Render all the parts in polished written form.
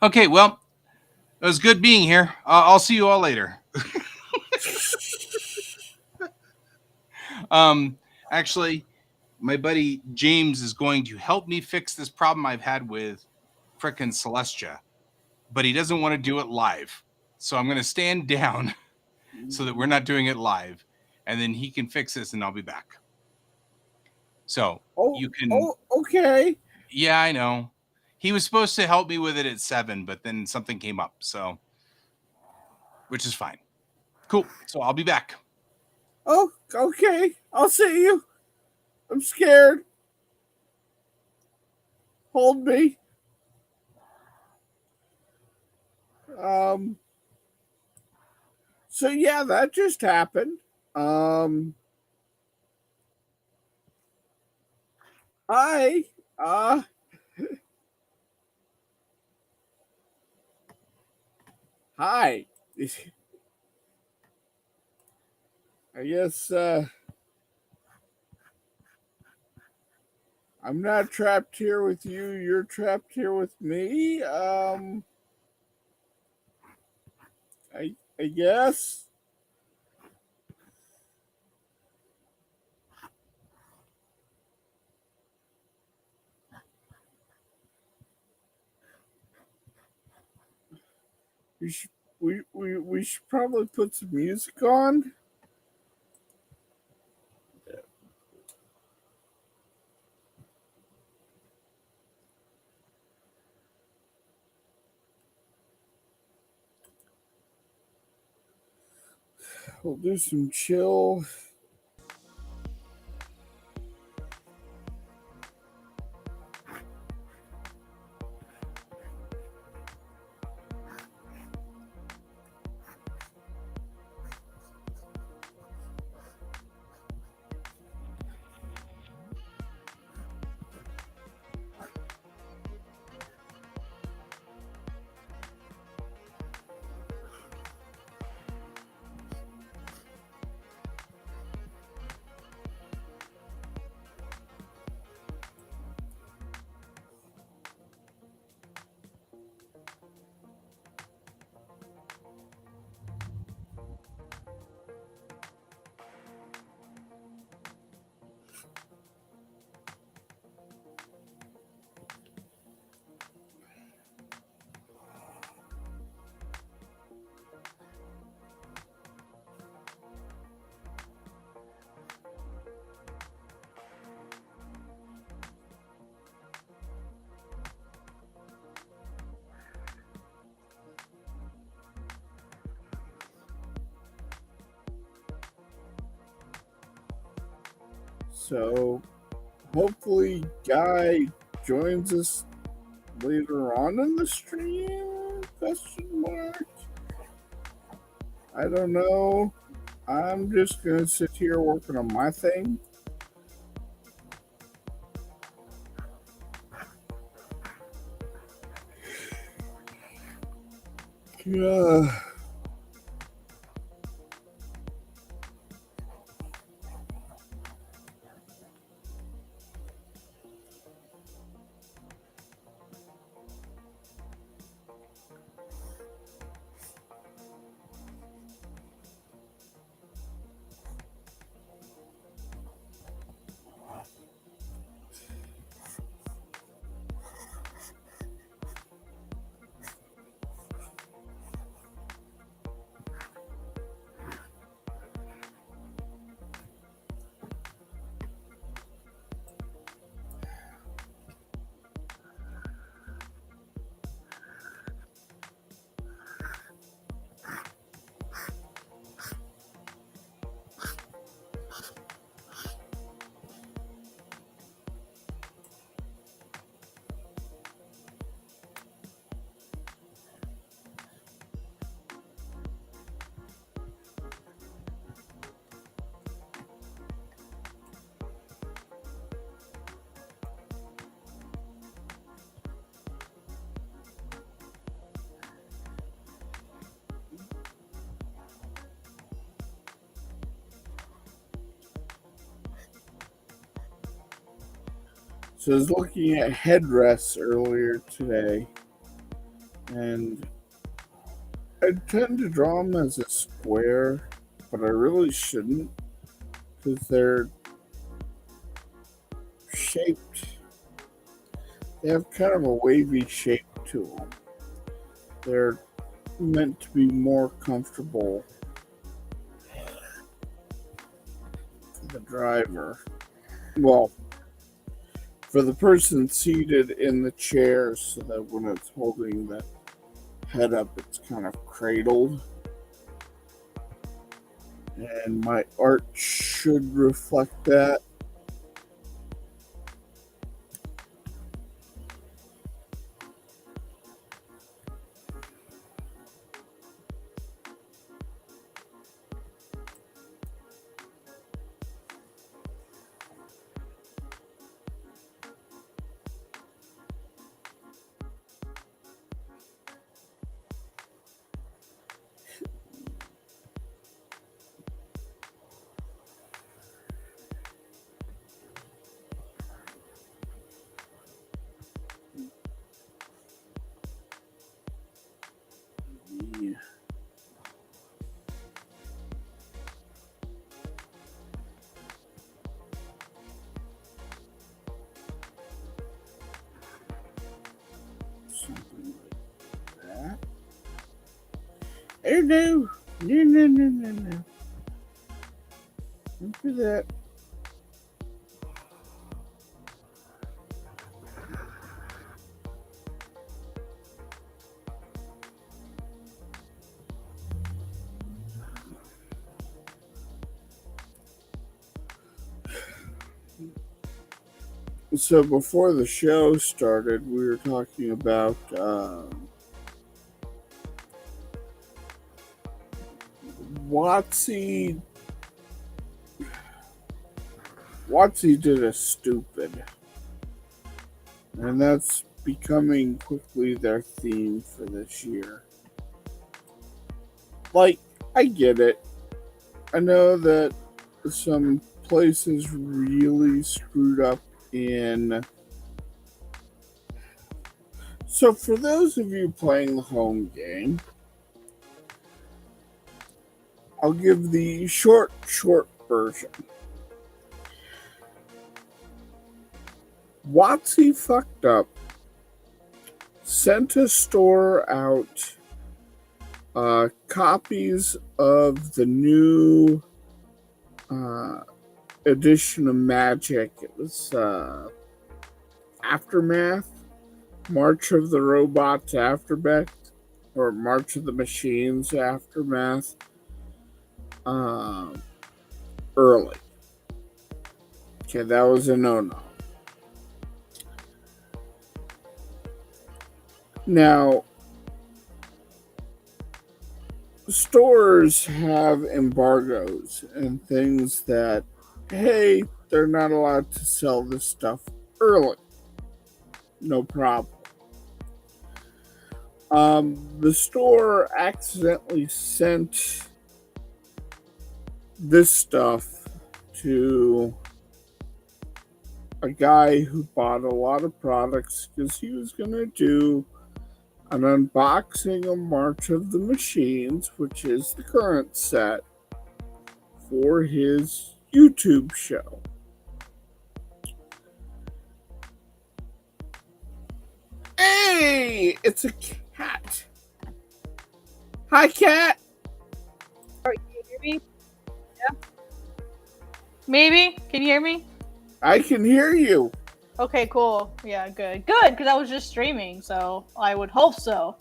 Okay, well, it was good being here. I'll see you all later. um, Actually, my buddy James is going to help me fix this problem I've had with frickin' Celestia, but he doesn't want to do it live. So I'm going to stand down so that we're not doing it live, and then he can fix this, and I'll be back. So you can. Okay. Yeah, I know. He was supposed to help me with it at 7, but then something came up, so which is fine. Cool. So I'll be back. Oh, okay. I'll see you. I'm scared. Hold me. Um. So yeah, that just happened. Um. Hi. Uh. Hi. I guess I'm not trapped here with you. You're trapped here with me. I guess. We should we should probably put some music on. We'll do some chill. So hopefully Guy joins us later on in the stream? Question mark. I don't know. I'm just gonna sit here working on my thing. Yeah. So I was looking at headrests earlier today, And I tend to draw them as a square, but I really shouldn't because they're shaped. They have kind of a wavy shape to them. They're meant to be more comfortable for the driver. Well, for the person seated in the chair, so that when it's holding the head up, it's kind of cradled. And my art should reflect that. Yeah. Something like that. Oh no! No. Don't do that. So before the show started, we were talking about Watsy. Watsy did a stupid, and that's becoming quickly their theme for this year. Like, I get it. I know that some places really screwed up in. So, for those of you playing the home game, I'll give the short version. Watsy fucked up, sent a store out copies of the new edition of Magic. It was Aftermath, March of the Robots Aftermath, or March of the Machines Aftermath, early. Okay, that was a no-no. Now, stores have embargoes and things that, hey, they're not allowed to sell this stuff early. No problem. The store accidentally sent this stuff to a guy who bought a lot of products because he was going to do an unboxing of March of the Machines, which is the current set, for his YouTube show. Hey, it's a cat. Hi, cat. Can you hear me? Yeah. Maybe? Can you hear me? I can hear you. Okay, cool. Yeah, good. Good, because I was just streaming, so I would hope so.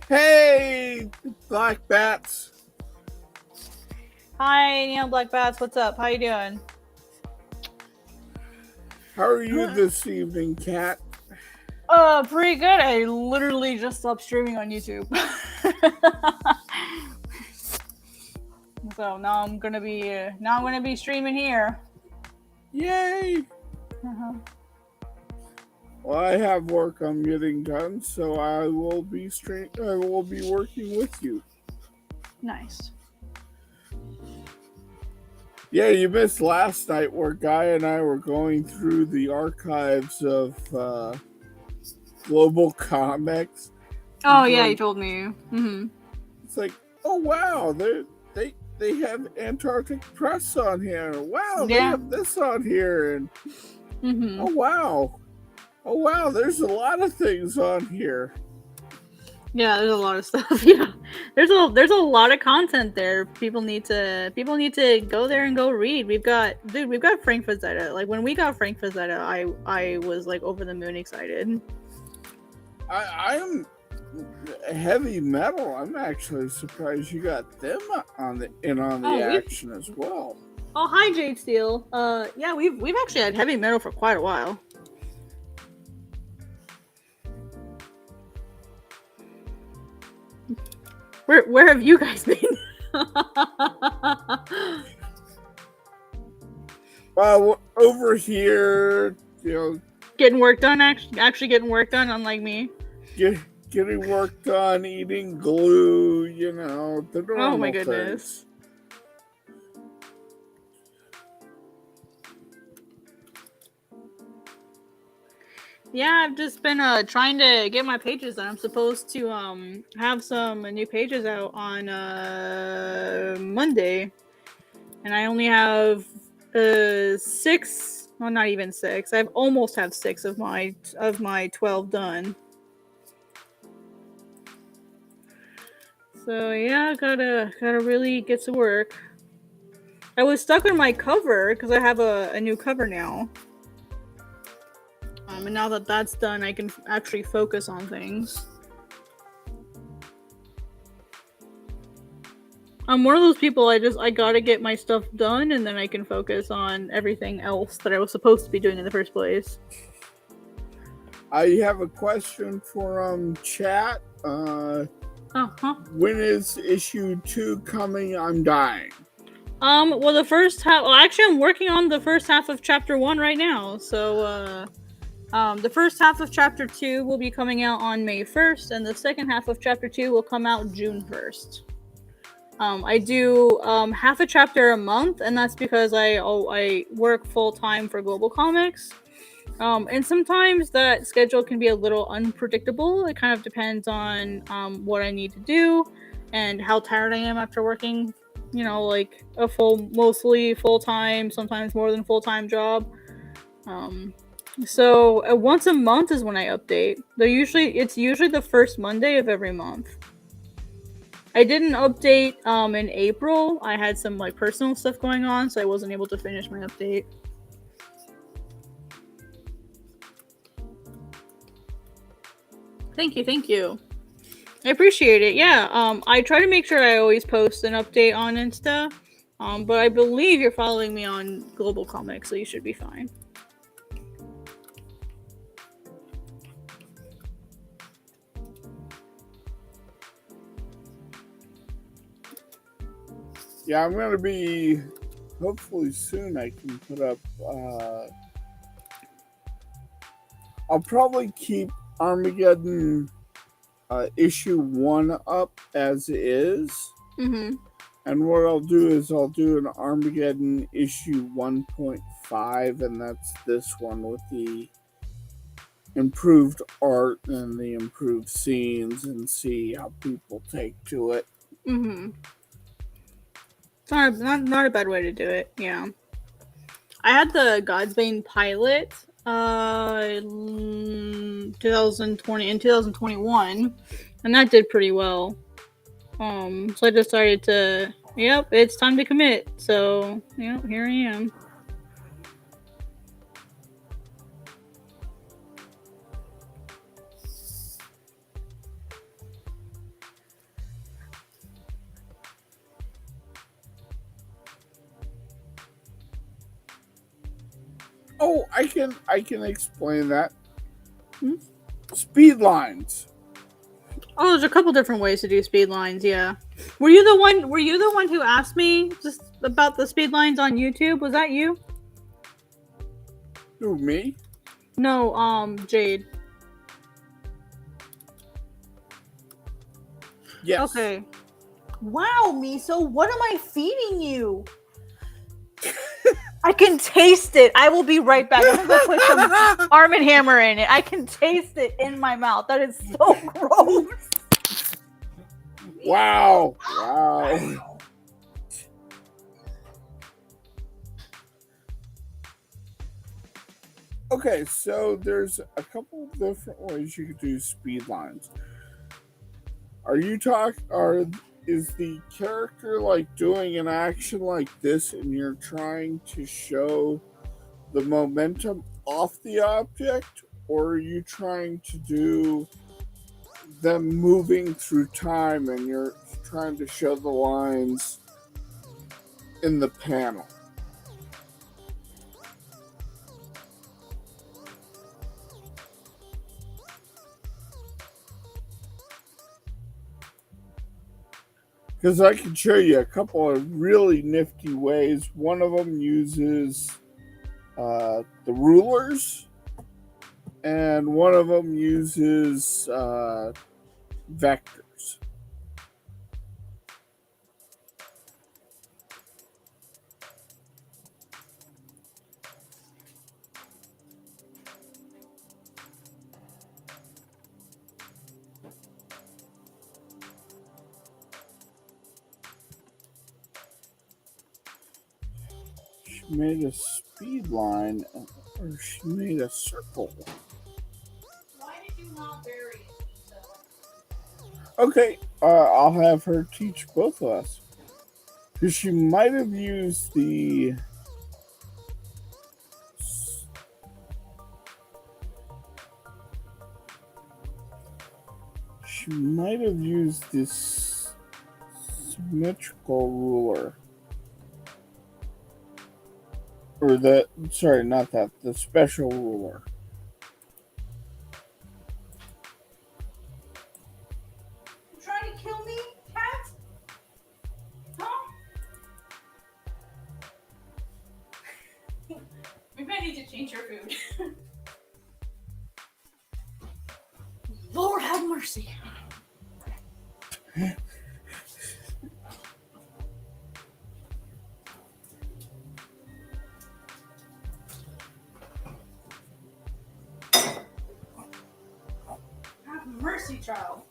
Hey, Black Bats. Hi, Neon Black Bats. What's up? How you doing? How are you this evening, cat? Pretty good. I literally just stopped streaming on YouTube. So now I'm gonna be streaming here. Yay! Uh-huh. Well, I have work I'm getting done, so I will be working with you. Nice. Yeah, you missed last night where Guy and I were going through the archives of Global Comics. Oh yeah, you told me. Mm-hmm. It's like, oh wow, they have Antarctic Press on here. Wow, they Yeah. have this on here, and Mm-hmm. oh wow, there's a lot of things on here. Yeah, there's a lot of stuff. Yeah, there's a lot of content there. People need to go there and go read. We've got Frank Frazetta. Like when we got Frank Frazetta, I was like over the moon excited. I'm heavy metal. I'm actually surprised you got them on the action as well. Oh, hi Jade Steel. Yeah, we've actually had heavy metal for quite a while. Where have you guys been? Well, over here, you know, getting work done. Actually getting work done, unlike me. Getting work done, eating glue. You know, the normal Oh my goodness. things. Yeah, I've just been trying to get my pages done. I'm supposed to have some new pages out on Monday, and I only have 6. Well, not even 6. I almost have 6 of my 12 done. So yeah, gotta really get to work. I was stuck on my cover because I have a new cover now. And now that that's done, I can actually focus on things. I'm one of those people, I gotta get my stuff done and then I can focus on everything else that I was supposed to be doing in the first place. I have a question for chat. When is issue 2 coming? I'm dying. Well, the first half. Well, actually, I'm working on the first half of chapter 1 right now. So, the first half of chapter 2 will be coming out on May 1st, and the second half of chapter 2 will come out June 1st. I do half a chapter a month, and that's because I work full time for Global Comics. And sometimes that schedule can be a little unpredictable. It kind of depends on what I need to do and how tired I am after working, you know, like a mostly full-time, sometimes more than full-time job. So once a month is when I update. It's usually the first Monday of every month. I didn't update in April. I had some like personal stuff going on, so I wasn't able to finish my update. Thank you. I appreciate it. Yeah, I try to make sure I always post an update on Insta. But I believe you're following me on Global Comics, so you should be fine. Yeah, I'm gonna be. Hopefully soon I can put up. I'll probably keep Armageddon issue 1 up as is. Mm-hmm. And what I'll do is I'll do an Armageddon issue 1.5, and that's this one with the improved art and the improved scenes, and see how people take to it. Mm-hmm. It's not a bad way to do it. Yeah. I had the Godsbane pilot 2021, and that did pretty well. So I decided to, it's time to commit. So, here I am. Oh, I can explain that. Speed lines. Oh, there's a couple different ways to do speed lines. Yeah. Were you the one who asked me just about the speed lines on YouTube? Was that you? Who, me? No, Jade. Yes. Okay. Wow, Miso, what am I feeding you? I can taste it. I will be right back. I'm gonna put some Arm & Hammer in it. I can taste it in my mouth. That is so gross. Wow. Wow. Okay, so there's a couple of different ways you could do speed lines. Is the character like doing an action like this and you're trying to show the momentum off the object, or are you trying to do them moving through time and you're trying to show the lines in the panel? Because I can show you a couple of really nifty ways. One of them uses the rulers, and one of them uses vectors. She made a speed line, or she made a circle. Why did you not bury it? Okay, I'll have her teach both of us. Because she might have used the... She might have used this symmetrical ruler. Or the... Sorry, not that. The special ruler. You trying to kill me, cat? Huh? Maybe I need to change your food. Lord have mercy. Have mercy, child.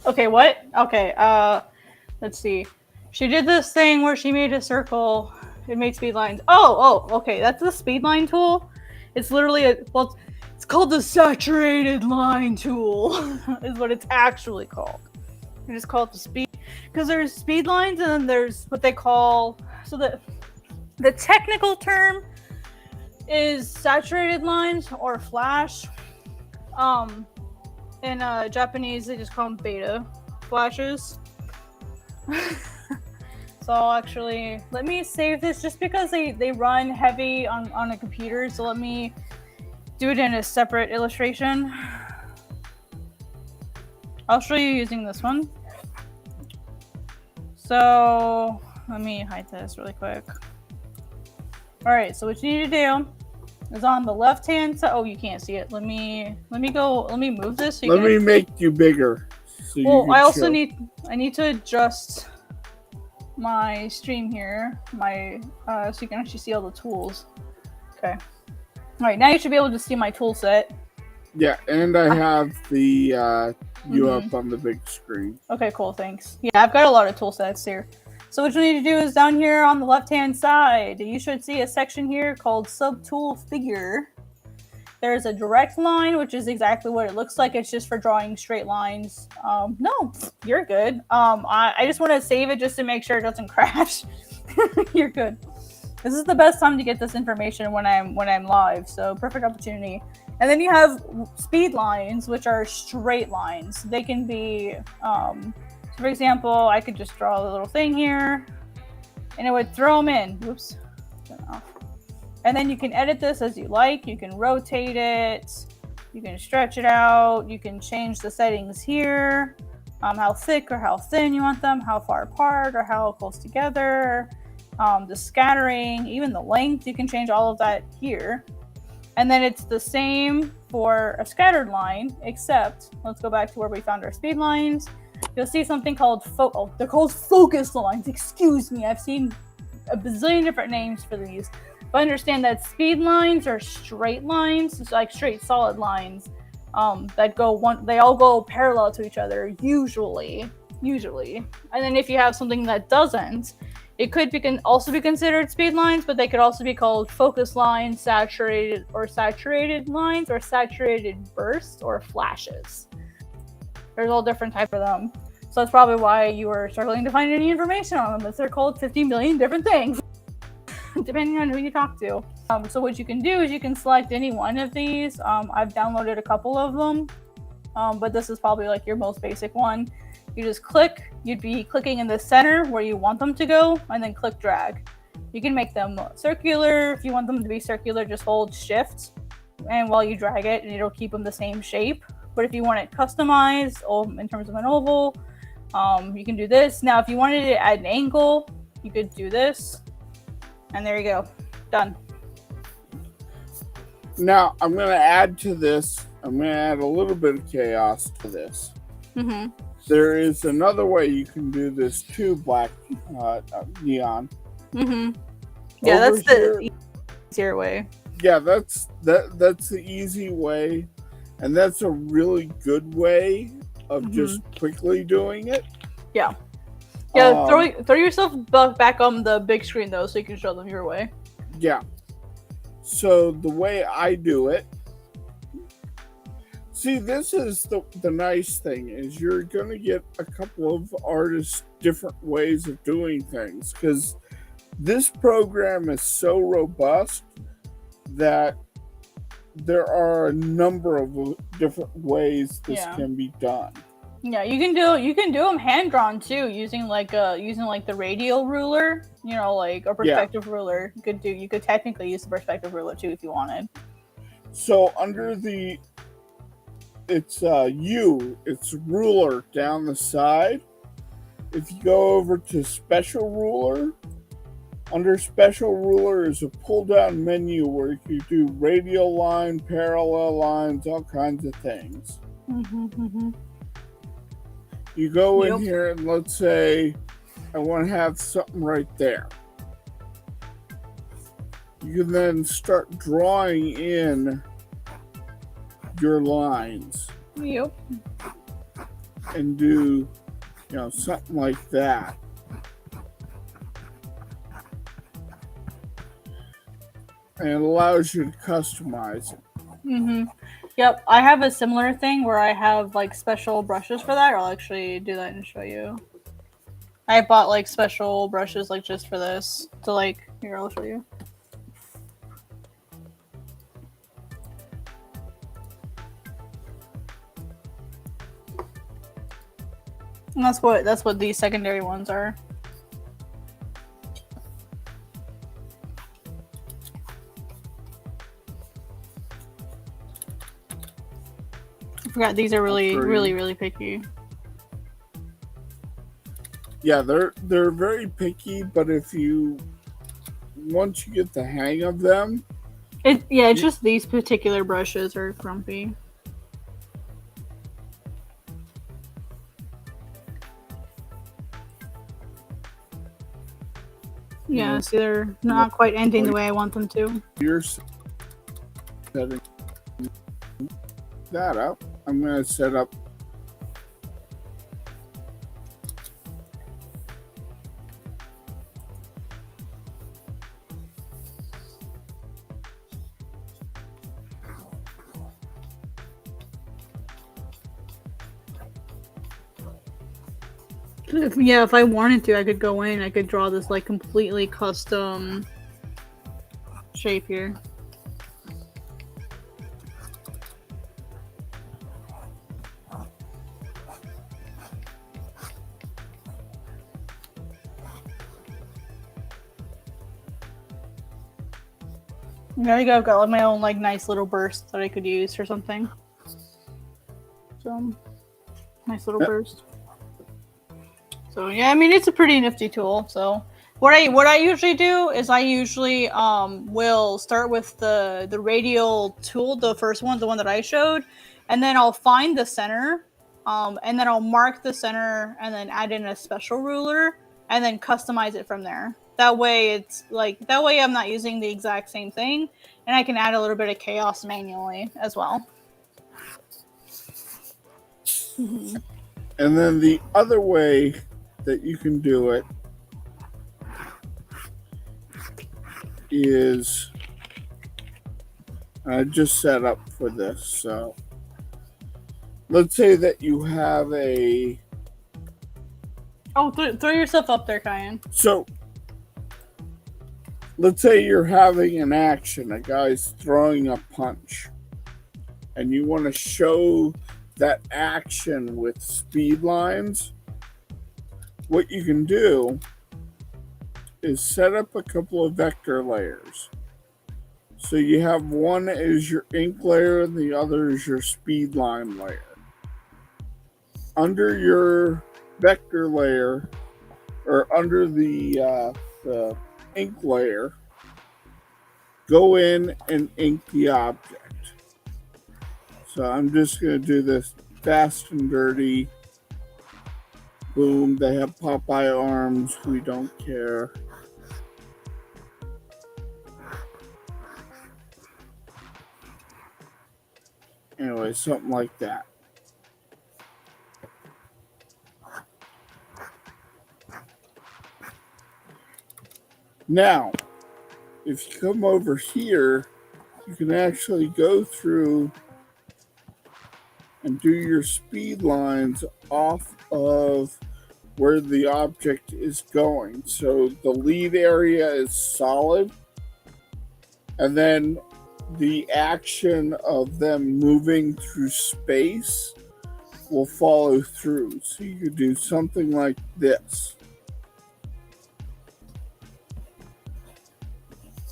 Okay, what? Okay, let's see. She did this thing where she made a circle. It made speed lines. Oh, okay. That's the speed line tool. It's literally it's called the saturated line tool, is what it's actually called. You just call it the speed, because there's speed lines and then there's what they call, so the technical term is saturated lines or flash. In Japanese, they just call them beta flashes. So actually, let me save this just because they run heavy on a computer. So let me do it in a separate illustration. I'll show you using this one. So let me hide this really quick. All right, so what you need to do is on the left-hand side. Oh, you can't see it. Let me move this. So Let me make you bigger. So well, I also need to adjust my stream here, so you can actually see all the tools. Okay. All right, now you should be able to see my tool set. Yeah, and I have the you up on the big screen. Okay, cool, thanks. Yeah, I've got a lot of tool sets here. So what you need to do is down here on the left-hand side, you should see a section here called Subtool Figure. There's a direct line, which is exactly what it looks like. It's just for drawing straight lines. No, you're good. I just want to save it just to make sure it doesn't crash. You're good. This is the best time to get this information when I'm live, so perfect opportunity. And then you have speed lines, which are straight lines. They can be, for example, I could just draw a little thing here, and it would throw them in. Whoops. Turn off. And then you can edit this as you like. You can rotate it. You can stretch it out. You can change the settings here. How thick or how thin you want them, how far apart or how close together. the scattering, even the length. You can change all of that here. And then it's the same for a scattered line, except let's go back to where we found our speed lines. You'll see something called they're called focus lines. Excuse me, I've seen a bazillion different names for these. But understand that speed lines are straight lines, it's like straight solid lines that they all go parallel to each other usually. And then if you have something that doesn't, it could also be considered speed lines, but they could also be called focus lines, saturated lines, or saturated bursts, or flashes. There's all different types of them. So that's probably why you were struggling to find any information on them, as they're called 50 million different things, depending on who you talk to. So what you can do is you can select any one of these. I've downloaded a couple of them, but this is probably like your most basic one. You just click, you'd be clicking in the center where you want them to go, and then click drag. You can make them circular. If you want them to be circular, just hold shift, and while you drag it, and it'll keep them the same shape. But if you want it customized in terms of an oval, you can do this. Now, if you wanted it at an angle, you could do this, and there you go, done. Now, I'm going to add to this. I'm going to add a little bit of chaos to this. Mm-hmm. There is another way you can do this too, Black Neon. Mm-hmm. Yeah, Over that's the easier way. Yeah, that's the easy way, and that's a really good way of just quickly doing it. Yeah. Throw yourself back on the big screen though, so you can show them your way. Yeah. So the way I do it. See, this is the nice thing, is you're going to get a couple of artists' different ways of doing things, because this program is so robust that there are a number of different ways this can be done. Yeah, you can do them hand drawn too, using the radial ruler, like a perspective ruler. You could technically use the perspective ruler too if you wanted. So under it's ruler down the side. If you go over to special ruler, under special ruler is a pull down menu where you can do radial line, parallel lines, all kinds of things. You go in here and let's say I want to have something right there. You can then start drawing in your lines. Yep. And do, something like that. And it allows you to customize it. Yep, I have a similar thing where I have like special brushes for that. I'll actually do that and show you. I bought like special brushes like just for this to here, I'll show you. And that's what these secondary ones are. I forgot these are really picky. Yeah, they're very picky, but once you get the hang of them, it's just these particular brushes are grumpy. Yeah, see, they're not quite ending the way I want them to. You're setting that up. I'm going to set up. If I wanted to, I could go in. I could draw this like completely custom shape here. There you go. I've got like my own like nice little burst that I could use for something. So nice little burst. So yeah, I mean it's a pretty nifty tool. So What I usually do is I usually will start with the radial tool, the first one, the one that I showed, and then I'll find the center, and then I'll mark the center, and then add in a special ruler, and then customize it from there. That way I'm not using the exact same thing, and I can add a little bit of chaos manually as well. Mm-hmm. And then the other way that you can do it is, I just set up for this. So let's say that you have a... Oh, throw yourself up there, Kyan. So let's say you're having an action, a guy's throwing a punch, and you want to show that action with speed lines. What you can do is set up a couple of vector layers. So you have one is your ink layer and the other is your speed line layer. Under your vector layer, or under the ink layer, go in and ink the object. So I'm just going to do this fast and dirty. Boom, they have Popeye arms, we don't care. Anyway, something like that. Now, if you come over here, you can actually go through and do your speed lines off of where the object is going. So the lead area is solid, and then the action of them moving through space will follow through. So you could do something like this.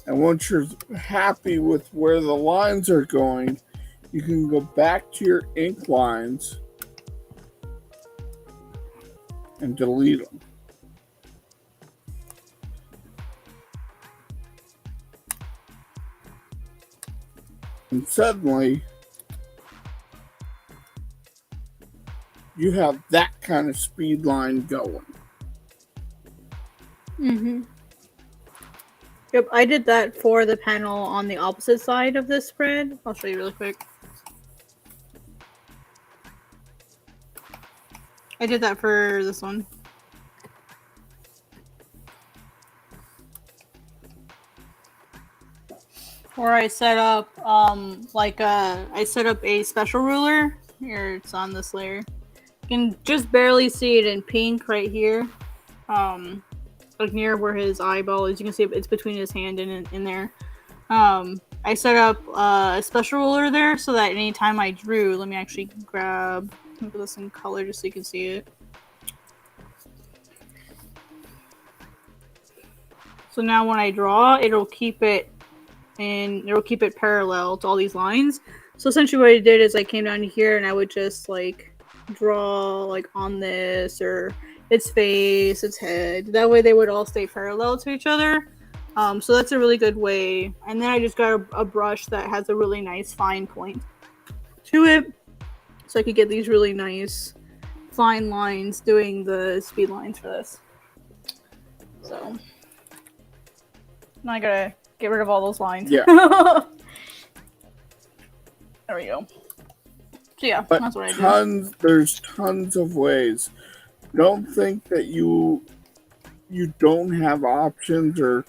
And once you're happy with where the lines are going, you can go back to your ink lines and delete them. And suddenly, you have that kind of speed line going. Mm-hmm. Yep, I did that for the panel on the opposite side of this spread. I'll show you really quick. I did that for this one. Where I set up I set up a special ruler. Here, it's on this layer. You can just barely see it in pink right here. Like near where his eyeball is. You can see it's between his hand and in there. I set up a special ruler there so that anytime I drew, let me actually put this in color just so you can see it. So now when I draw, it'll keep it parallel to all these lines. So essentially what I did is I came down here and I would just like draw like on this or its face, its head. That way they would all stay parallel to each other. So that's a really good way. And then I just got a brush that has a really nice fine point to it. So I could get these really nice fine lines doing the speed lines for this. So now I gotta get rid of all those lines. Yeah. There we go. So yeah, but that's what I do. There's tons of ways. Don't think that you don't have options, or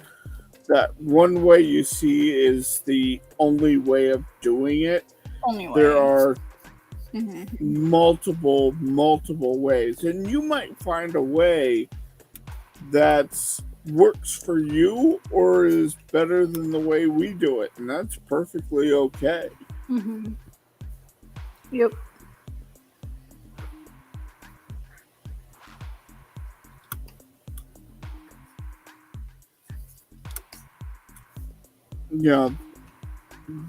that one way you see is the only way of doing it. Only way. There are multiple ways, and you might find a way that works for you or is better than the way we do it, and that's perfectly okay. Yep. Yeah,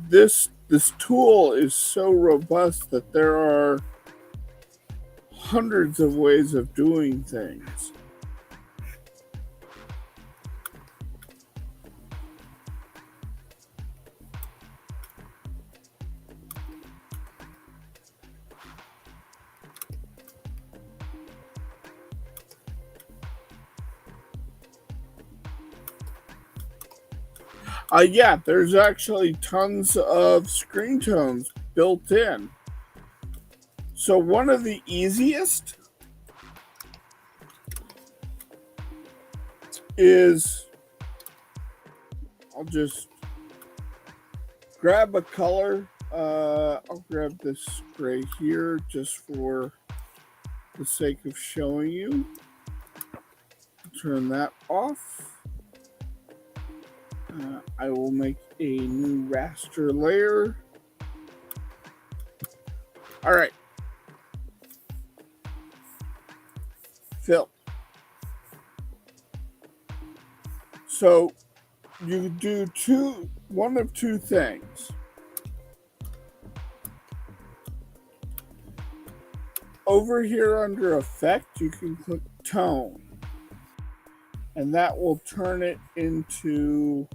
this tool is so robust that there are hundreds of ways of doing things. Yeah, there's actually tons of screen tones built in. So one of the easiest is, I'll just grab a color. I'll grab this gray here just for the sake of showing you. Turn that off. I will make a new raster layer. All right. Fill. So you do one of two things. Over here under effect, you can click tone, and that will turn it into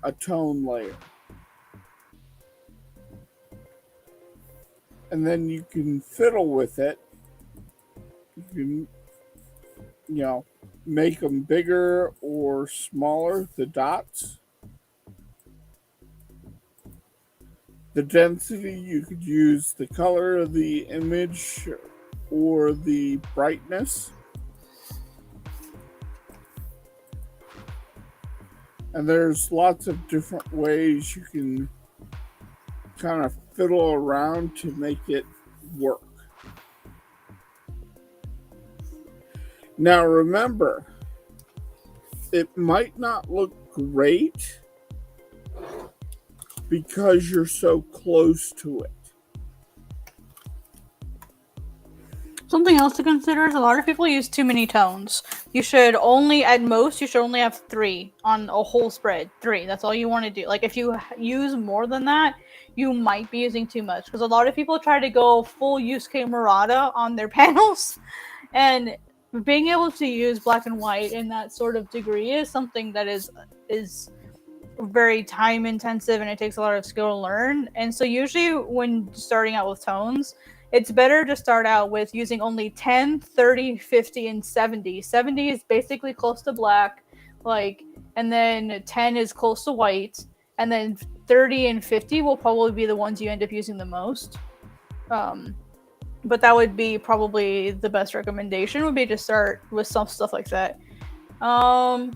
a tone layer. And then you can fiddle with it. You can, make them bigger or smaller, the dots. The density, you could use the color of the image or the brightness. And there's lots of different ways you can kind of fiddle around to make it work. Now remember, it might not look great because you're so close to it. Something else to consider is a lot of people use too many tones. You should only, at most, you should only have 3 on a whole spread. 3, that's all you want to do. Like, if you use more than that, you might be using too much. Because a lot of people try to go full Yusuke Murata on their panels. And being able to use black and white in that sort of degree is something that is very time intensive, and it takes a lot of skill to learn. And so usually when starting out with tones, it's better to start out with using only 10, 30, 50, and 70. 70 is basically close to black, and then 10 is close to white, and then 30 and 50 will probably be the ones you end up using the most. But that would be probably the best recommendation, would be to start with some stuff like that. I'll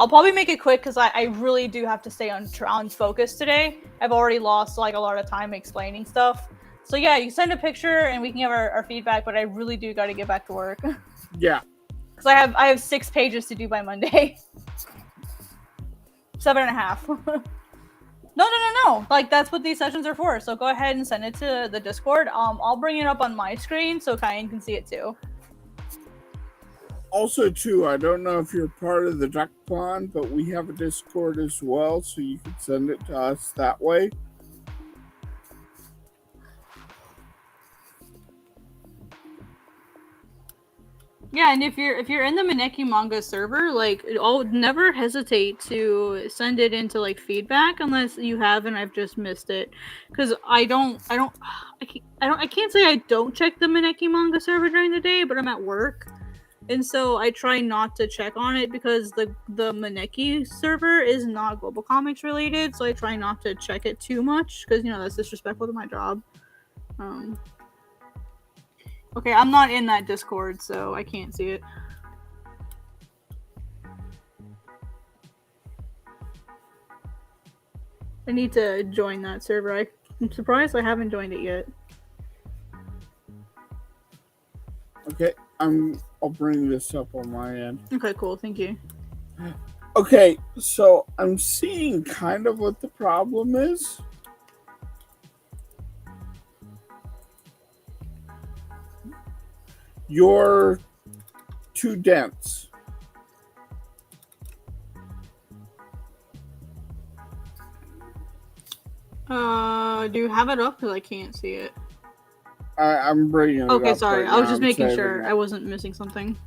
probably make it quick because I really do have to stay on focus today. I've already lost a lot of time explaining stuff. So yeah, you send a picture and we can give our feedback, but I really do got to get back to work. Yeah. Because I have 6 pages to do by Monday. 7.5. No. That's what these sessions are for. So go ahead and send it to the Discord. I'll bring it up on my screen so Kyan can see it too. Also, too, I don't know if you're part of the Duck Pond, but we have a Discord as well, so you can send it to us that way. Yeah, and if you're in the Maneki manga server, I'll never hesitate to send it into feedback unless you have and I've just missed it, because I can't say I don't check the Maneki manga server during the day, but I'm at work, and so I try not to check on it because the Maneki server is not Global Comics related, so I try not to check it too much because that's disrespectful to my job. Okay, I'm not in that Discord, so I can't see it. I need to join that server. I'm surprised I haven't joined it yet. Okay, I'll bring this up on my end. Okay, cool. Thank you. Okay, so I'm seeing kind of what the problem is. You're too dense. Do you have it up? Because I can't see it. I'm bringing it up. Okay, sorry. Right I was now. just making sure I wasn't missing something.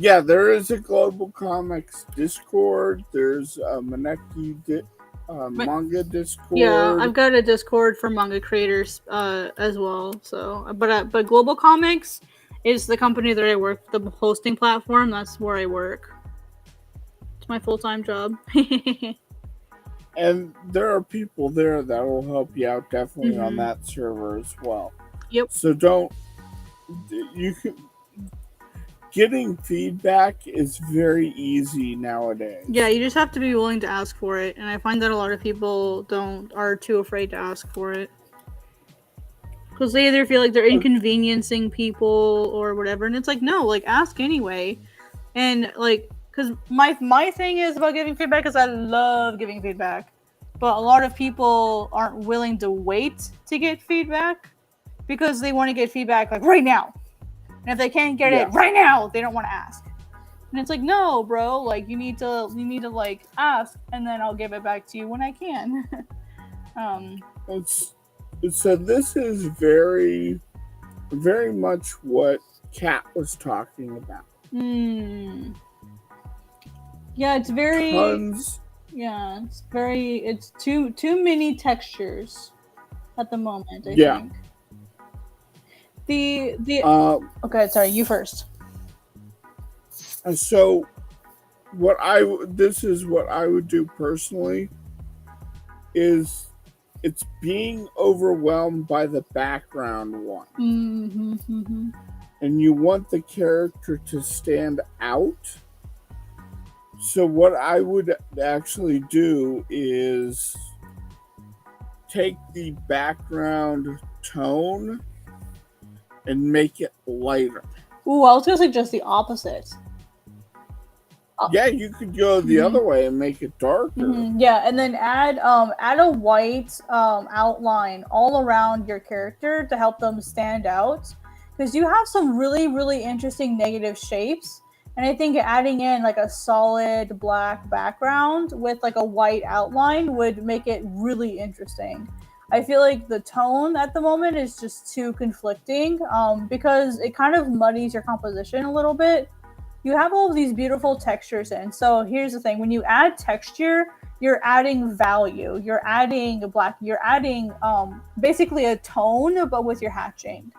Yeah, there is a Global Comics Discord. There's a Maneki manga Discord. Yeah, I've got a Discord for manga creators as well. So, but Global Comics is the company that I work, the hosting platform. That's where I work. It's my full-time job. And there are people there that will help you out definitely on that server as well. Yep. So getting feedback is very easy nowadays. Yeah, you just have to be willing to ask for it, and I find that a lot of people are too afraid to ask for it. Because they either feel like they're inconveniencing people or whatever, and it's like, no, like, ask anyway. And, like, because my thing is about giving feedback is I love giving feedback. But a lot of people aren't willing to wait to get feedback because they want to get feedback, like, right now. And if they can't get it right now, they don't want to ask. And it's like, no, bro, like, you need to like, ask, and then I'll give it back to you when I can. So this is very, very much what Kat was talking about. Yeah, it's very... Tons. Yeah, it's too many textures at the moment, I think. Okay, sorry, you first. So this is what I would do personally is it's being overwhelmed by the background one. And you want the character to stand out. So what I would actually do is take the background tone and make it lighter. Ooh, I was going to suggest the opposite. Yeah, you could go the other way and make it darker. Yeah, and then add a white outline all around your character to help them stand out. Because you have some really, really interesting negative shapes. And I think adding in like a solid black background with like a white outline would make it really interesting. I feel like the tone at the moment is just too conflicting because it kind of muddies your composition a little bit. You have all of these beautiful textures in. So here's the thing. When you add texture, you're adding value. You're adding basically a tone, but with your hatching.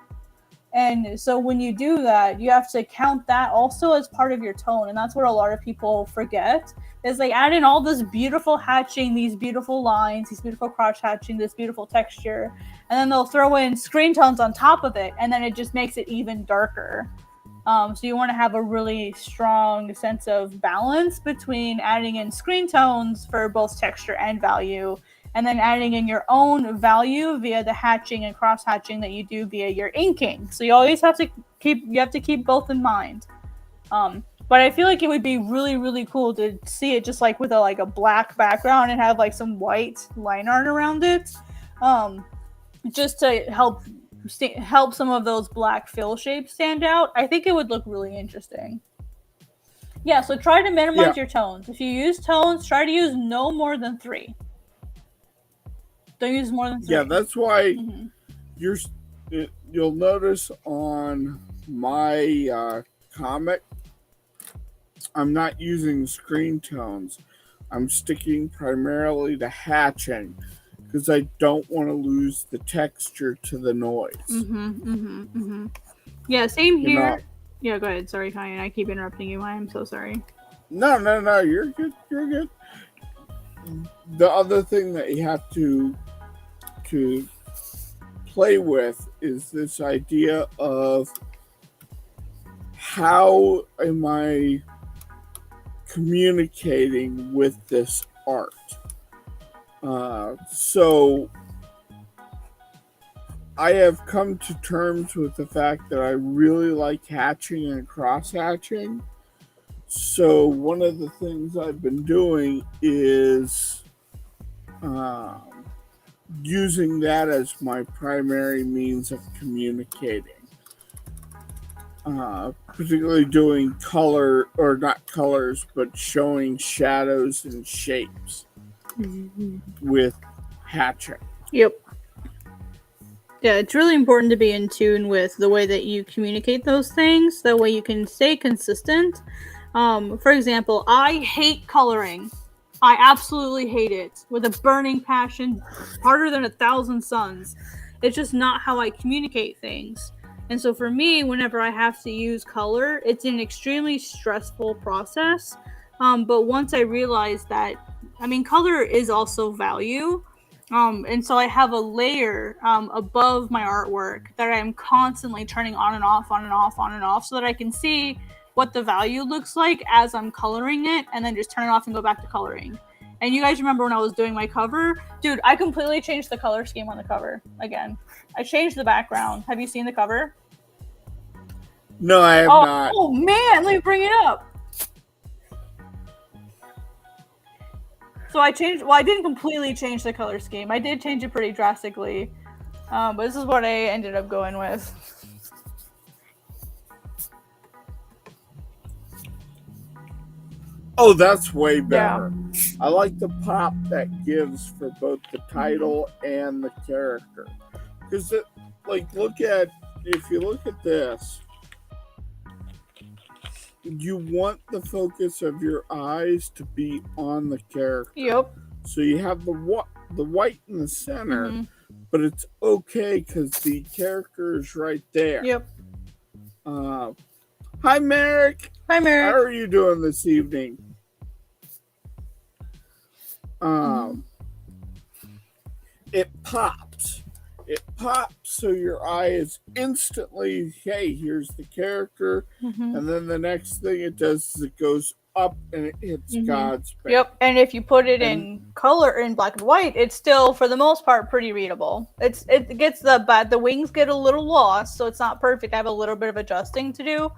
And so when you do that, you have to count that also as part of your tone. And that's what a lot of people forget is they add in all this beautiful hatching, these beautiful lines, these beautiful crotch hatching, this beautiful texture. And then they'll throw in screen tones on top of it. And then it just makes it even darker. So you want to have a really strong sense of balance between adding in screen tones for both texture and value, and then adding in your own value via the hatching and cross hatching that you do via your inking. So you always have to keep both in mind. But I feel like it would be really, really cool to see it just like with a black background and have like some white line art around it, just to help some of those black fill shapes stand out. I think it would look really interesting. Yeah, so try to minimize your tones. If you use tones, try to use no more than 3. Don't use more than 3. Yeah, that's why you'll notice on my comic, I'm not using screen tones. I'm sticking primarily to hatching because I don't want to lose the texture to the noise. Yeah, same here. Yeah, go ahead. Sorry, Kyan. I keep interrupting you. I am so sorry. No. You're good. You're good. The other thing that you have to play with is this idea of how am I communicating with this art? So I have come to terms with the fact that I really like hatching and cross hatching. So one of the things I've been doing is using that as my primary means of communicating. Particularly doing color, or not colors, but showing shadows and shapes with hatching. Yep. Yeah, it's really important to be in tune with the way that you communicate those things. That way you can stay consistent. For example, I hate coloring. I absolutely hate it with a burning passion, harder than 1,000 suns. It's just not how I communicate things. And so for me, whenever I have to use color, it's an extremely stressful process. But once I realize that, I mean, color is also value. And so I have a layer above my artwork that I'm constantly turning on and off, on and off, on and off, so that I can see what the value looks like as I'm coloring it, and then just turn it off and go back to coloring. And you guys remember when I was doing my cover? Dude, I completely changed the color scheme on the cover again. I changed the background. Have you seen the cover? No, I have not. Oh man, let me bring it up. So I changed, well, I didn't completely change the color scheme. I did change it pretty drastically. But this is what I ended up going with. Oh, that's way better. Yeah. I like the pop that gives for both the title and the character. Because, if you look at this, you want the focus of your eyes to be on the character. Yep. So you have the white in the center, but it's okay because the character is right there. Yep. Hi, Merrick. Hi, Merrick. How are you doing this evening? It pops. It pops so your eye is instantly, hey, here's the character. And then the next thing it does is it goes up and it hits God's face. Yep, and if you put it in color, in black and white, it's still, for the most part, pretty readable. It gets the wings get a little lost, so it's not perfect. I have a little bit of adjusting to do.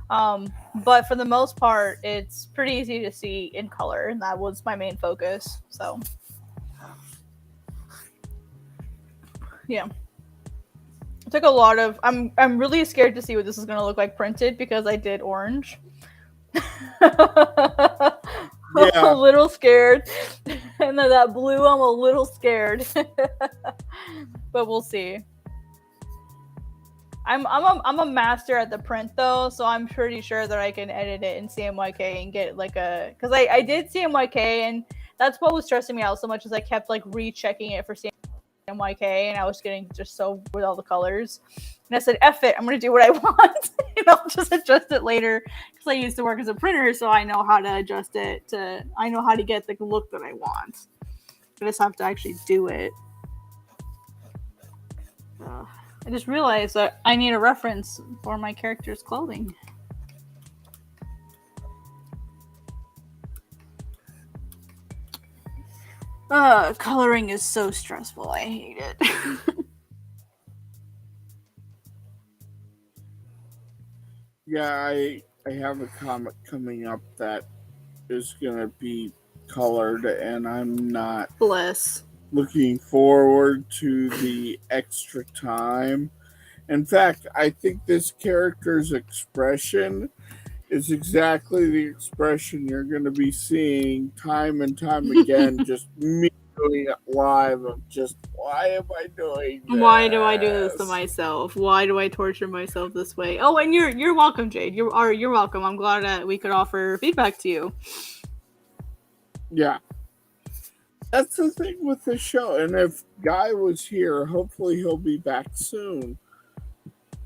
But for the most part, it's pretty easy to see in color, and that was my main focus. So, yeah, it took a lot of. I'm really scared to see what this is gonna look like printed because I did orange. Yeah. I'm a little scared, and then that blue, I'm a little scared. But we'll see. I'm a master at the print though, so I'm pretty sure that I can edit it in CMYK and get like a, because I did CMYK, and that's what was stressing me out so much, is I kept like rechecking it for CMYK, and I was getting just so with all the colors, and I said, F it, I'm gonna do what I want. And I'll just adjust it later, because I used to work as a printer, so I know how to adjust it to, I know how to get the look that I want. I just have to actually do it. I just realized that I need a reference for my character's clothing. Coloring is so stressful. I hate it. Yeah, I have a comic coming up that is gonna be colored, and I'm not looking forward to the extra time. In fact, I think this character's expression is exactly the expression you're going to be seeing time and time again. Just me doing it live of just, why am I doing this? Why do I do this to myself? Why do I torture myself this way? Oh, and you're welcome, Jade. You're welcome. I'm glad that we could offer feedback to you. Yeah. That's the thing with the show. And if Guy was here, hopefully he'll be back soon.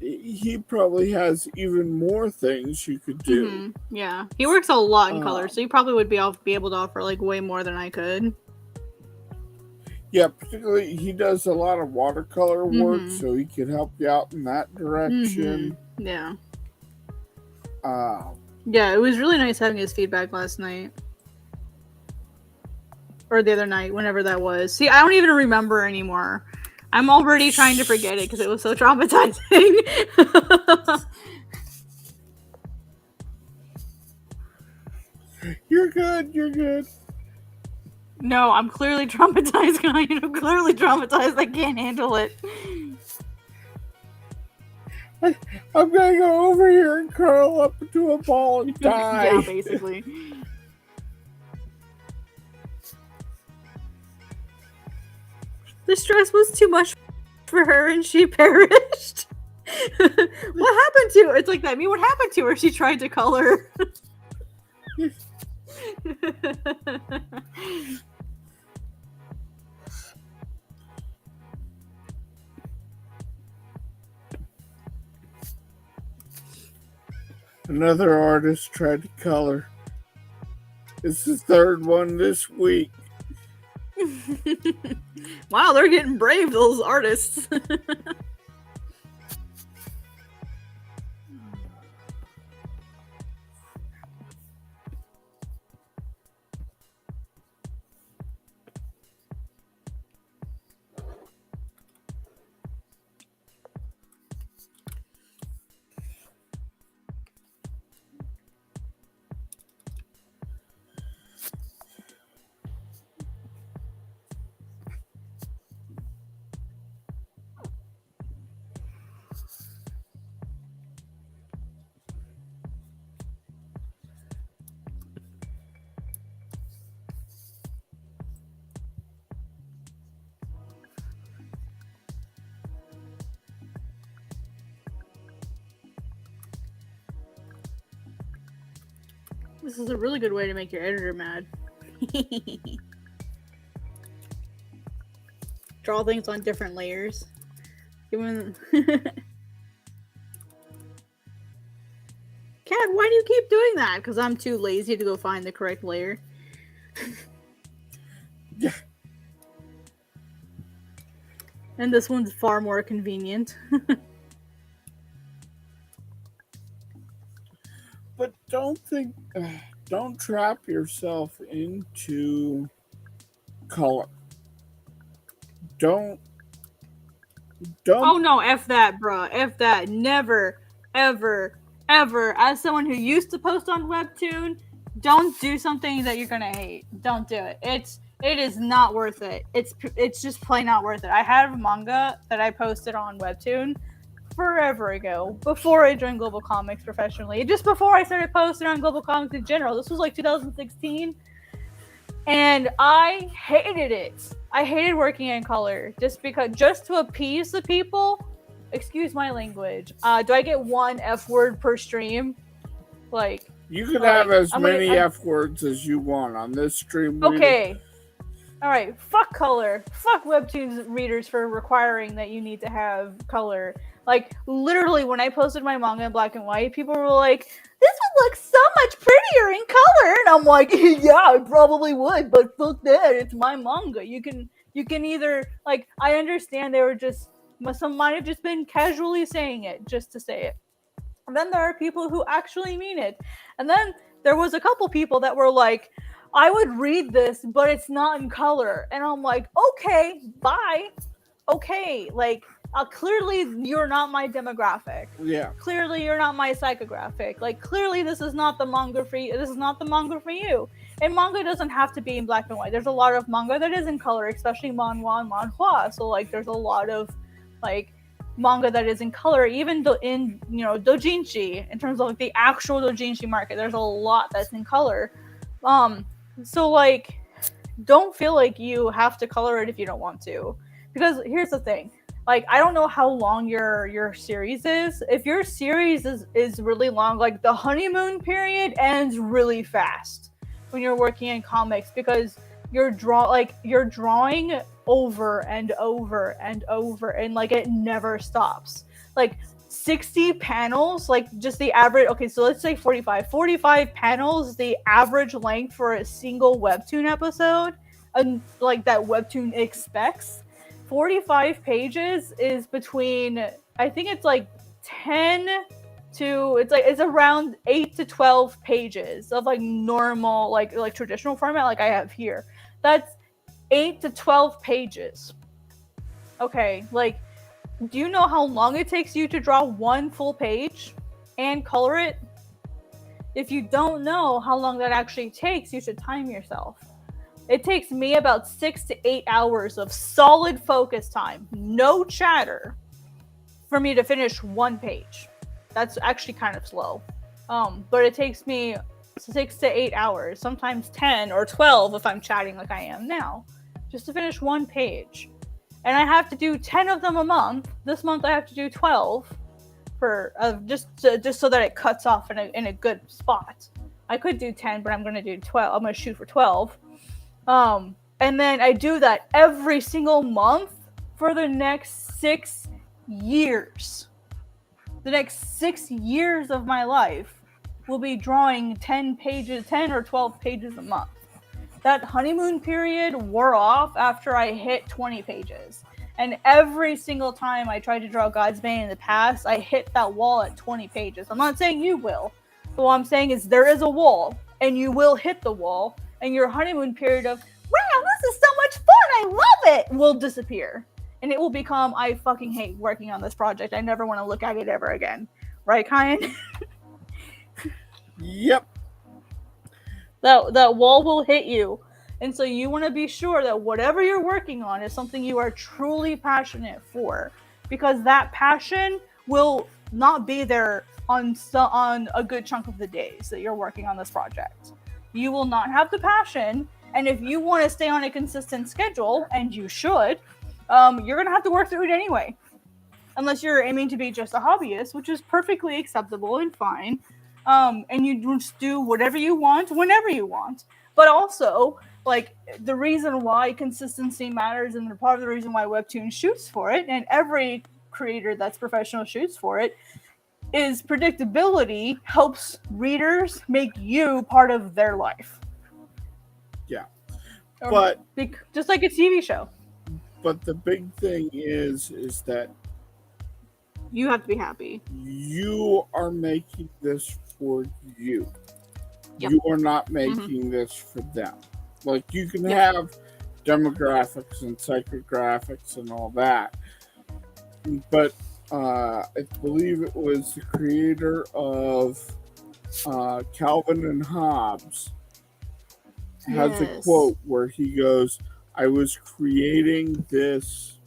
He probably has even more things you could do. Yeah. He works a lot in color, so he probably would be able to offer like way more than I could. Yeah, particularly he does a lot of watercolor work, so he could help you out in that direction. Yeah. Yeah, it was really nice having his feedback last night. Or the other night, whenever that was. See, I don't even remember anymore. I'm already trying to forget it because it was so traumatizing. You're good. No, I'm clearly traumatized, guys. I'm clearly traumatized. I can't handle it. I'm gonna go over here and curl up into a ball and die. Yeah, basically. The stress was too much for her and she perished. What happened to her? It's like that. I mean, what happened to her? She tried to color. Another artist tried to color. It's the third one this week. Wow, they're getting brave, those artists. This is a really good way to make your editor mad. Draw things on different layers. Cat, why do you keep doing that? Because I'm too lazy to go find the correct layer. Yeah. And this one's far more convenient. But don't trap yourself into color. Don't. Oh no, F that, bruh. F that. Never, ever, ever. As someone who used to post on Webtoon, don't do something that you're gonna hate. Don't do it. It is not worth it. It's just plain not worth it. I had a manga that I posted on Webtoon forever ago, before I joined Global Comics professionally. Just before I started posting on Global Comics in general. This was like 2016. And I hated it. I hated working in color just to appease the people. Excuse my language. Do I get one F word per stream? Like, you can have as many F words as you want on this stream. Okay. All right. Fuck color. Fuck Webtoons readers for requiring that you need to have color. Like, literally, when I posted my manga in black and white, people were like, this would look so much prettier in color. And I'm like, yeah, I probably would, but fuck that. It's my manga. You can either, like, I understand some might have just been casually saying it just to say it. And then there are people who actually mean it. And then there was a couple people that were like, I would read this, but it's not in color. And I'm like, okay, bye. Okay, like, clearly you're not my demographic. Yeah. Clearly you're not my psychographic. Like, clearly this is not the manga for you. This is not the manga for you. And manga doesn't have to be in black and white. There's a lot of manga that is in color, especially manhwa and manhua. So, like, there's a lot of, like, manga that is in color, even in, doujinshi, in terms of, like, the actual doujinshi market. There's a lot that's in color. So, like, don't feel like you have to color it if you don't want to. Because here's the thing. Like, I don't know how long your series is. If your series is really long, like, the honeymoon period ends really fast when you're working in comics, because you're drawing over and over and over, and, like, it never stops. Like, 60 panels, like, just the average. Okay, so let's say 45 panels, the average length for a single Webtoon episode, and, like, that Webtoon expects. 45 pages is between, I think it's like 10 to, it's around 8 to 12 pages of, like, normal, like traditional format, like I have here. That's 8 to 12 pages. Okay, like, do you know how long it takes you to draw one full page and color it? If you don't know how long that actually takes, you should time yourself. It takes me about 6 to 8 hours of solid focus time, no chatter, for me to finish one page. That's actually kind of slow. But it takes me 6 to 8 hours, sometimes 10 or 12 if I'm chatting like I am now, just to finish one page. and I have to do 10 of them a month. This month I have to do 12 for just so that it cuts off in a good spot. I could do 10, but I'm going to do 12. I'm going to shoot for 12. And then I do that every single month for the next 6 years. The next 6 years of my life will be drawing 10 or 12 pages a month. That honeymoon period wore off after I hit 20 pages. And every single time I tried to draw God's Bane in the past, I hit that wall at 20 pages. I'm not saying you will. But what I'm saying is there is a wall, and you will hit the wall, and your honeymoon period of, wow, this is so much fun, I love it, will disappear. And it will become, I fucking hate working on this project. I never want to look at it ever again. Right, Kyan? Yep. That wall will hit you. And so you want to be sure that whatever you're working on is something you are truly passionate for. Because that passion will not be there on a good chunk of the days that you're working on this project. You will not have the passion. And if you want to stay on a consistent schedule, and you should, you're going to have to work through it anyway. Unless you're aiming to be just a hobbyist, which is perfectly acceptable and fine. And you just do whatever you want, whenever you want. But also, like, the reason why consistency matters, and part of the reason why Webtoon shoots for it, and every creator that's professional shoots for it, is predictability helps readers make you part of their life. Yeah. But just like a TV show. But the big thing is that you have to be happy. You are making this for you. Yep. You are not making this for them. Like, you can have demographics and psychographics and all that, but I believe it was the creator of Calvin and Hobbes has a quote where he goes, I was creating this.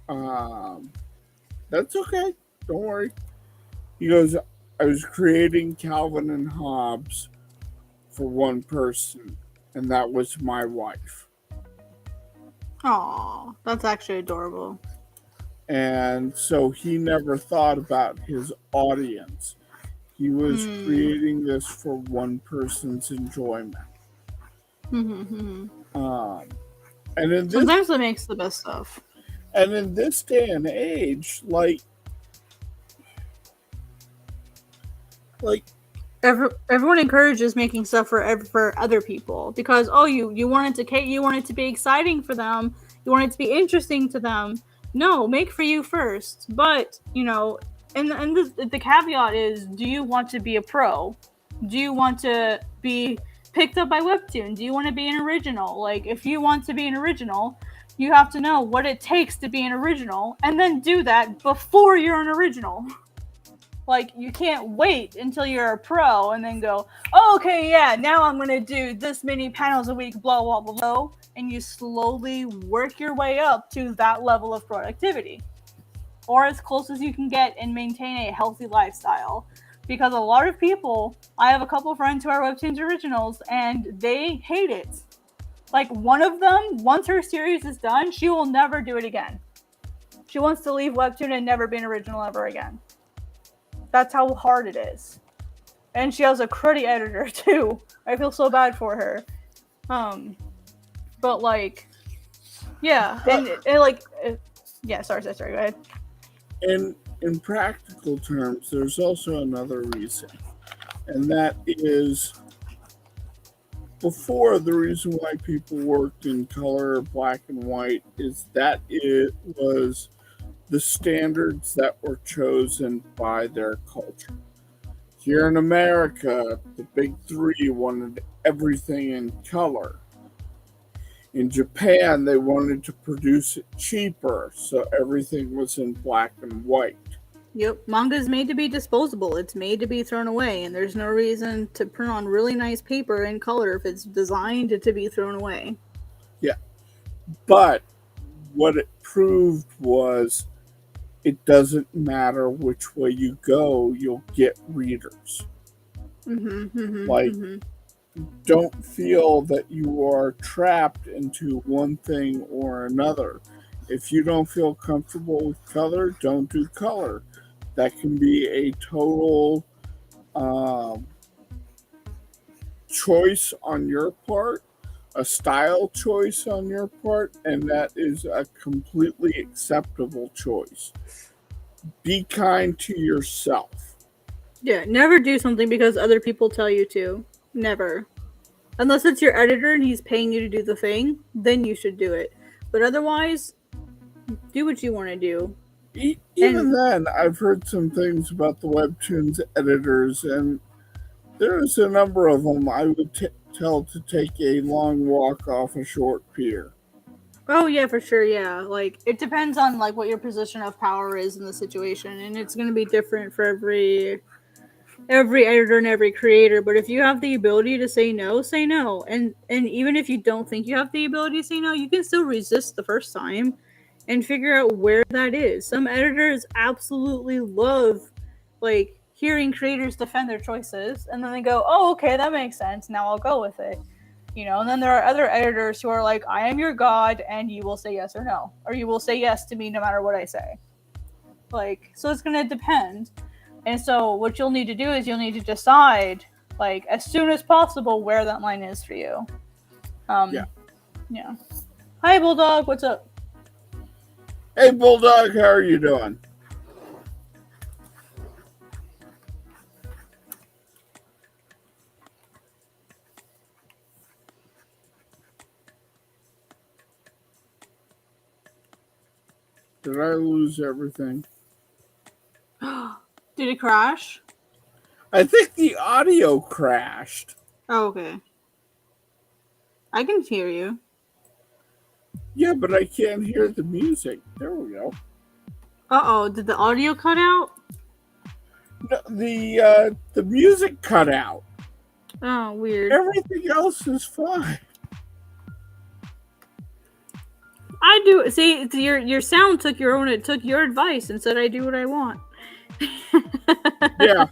That's okay. Don't worry. He goes, I was creating Calvin and Hobbes for one person, and that was my wife. Aw, that's actually adorable. And so he never thought about his audience. He was creating this for one person's enjoyment. And in this, sometimes it makes the best stuff. And in this day and age, like everyone encourages making stuff for other people because you want it to be exciting for them, you want it to be interesting to them. No, make for you first. But and the caveat is, do you want to be a pro? Do you want to be picked up by Webtoon? Do you want to be an original? Like, if you want to be an original, you have to know what it takes to be an original, and then do that before you're an original. Like, you can't wait until you're a pro and then go, oh, okay, yeah, now I'm going to do this many panels a week, blah, blah, blah, blah. And you slowly work your way up to that level of productivity. Or as close as you can get and maintain a healthy lifestyle. Because a lot of people, I have a couple friends who are Webtoons originals, and they hate it. Like, one of them, once her series is done, she will never do it again. She wants to leave Webtoon and never be an original ever again. That's how hard it is. And she has a cruddy editor, too. I feel so bad for her. But, like, yeah. Sorry, go ahead. In practical terms, there's also another reason. And that is, before, the reason why people worked in color, black and white, is that it was the standards that were chosen by their culture. Here in America, the big three wanted everything in color. In Japan, they wanted to produce it cheaper, so everything was in black and white. Yep, manga is made to be disposable. It's made to be thrown away, and there's no reason to print on really nice paper in color if it's designed to be thrown away. Yeah, but what it proved was it doesn't matter which way you go, you'll get readers. don't feel that you are trapped into one thing or another. If you don't feel comfortable with color, don't do color. That can be a total um, choice on your part, a style choice on your part, and that is a completely acceptable choice. Be kind to yourself. Yeah, never do something because other people tell you to. Never. Unless it's your editor and he's paying you to do the thing, then you should do it. But otherwise, do what you want to do. Even then, I've heard some things about the Webtoons editors, and there's a number of them I would tell to take a long walk off a short pier. Oh yeah, for sure. Yeah, like it depends on like what your position of power is in the situation, and it's going to be different for every editor and every creator. But if you have the ability to say no, say no. And even if you don't think you have the ability to say no, you can still resist the first time and figure out where that is. Some editors absolutely love like hearing creators defend their choices, and then they go, "Oh, okay, that makes sense. Now I'll go with it." And then there are other editors who are like, I am your god, and you will say yes or no. Or you will say yes to me no matter what I say. Like, so it's going to depend. And so what you'll need to do is you'll need to decide, like, as soon as possible where that line is for you. Yeah. Hi, Bulldog. What's up? Hey, Bulldog. How are you doing? Did I lose everything? Did it crash? I think the audio crashed. Oh, okay. I can hear you. Yeah, but I can't hear the music. There we go. Uh-oh, did the audio cut out? No, the music cut out. Oh, weird. Everything else is fine. I do see your sound took your advice and said I do what I want. Yeah.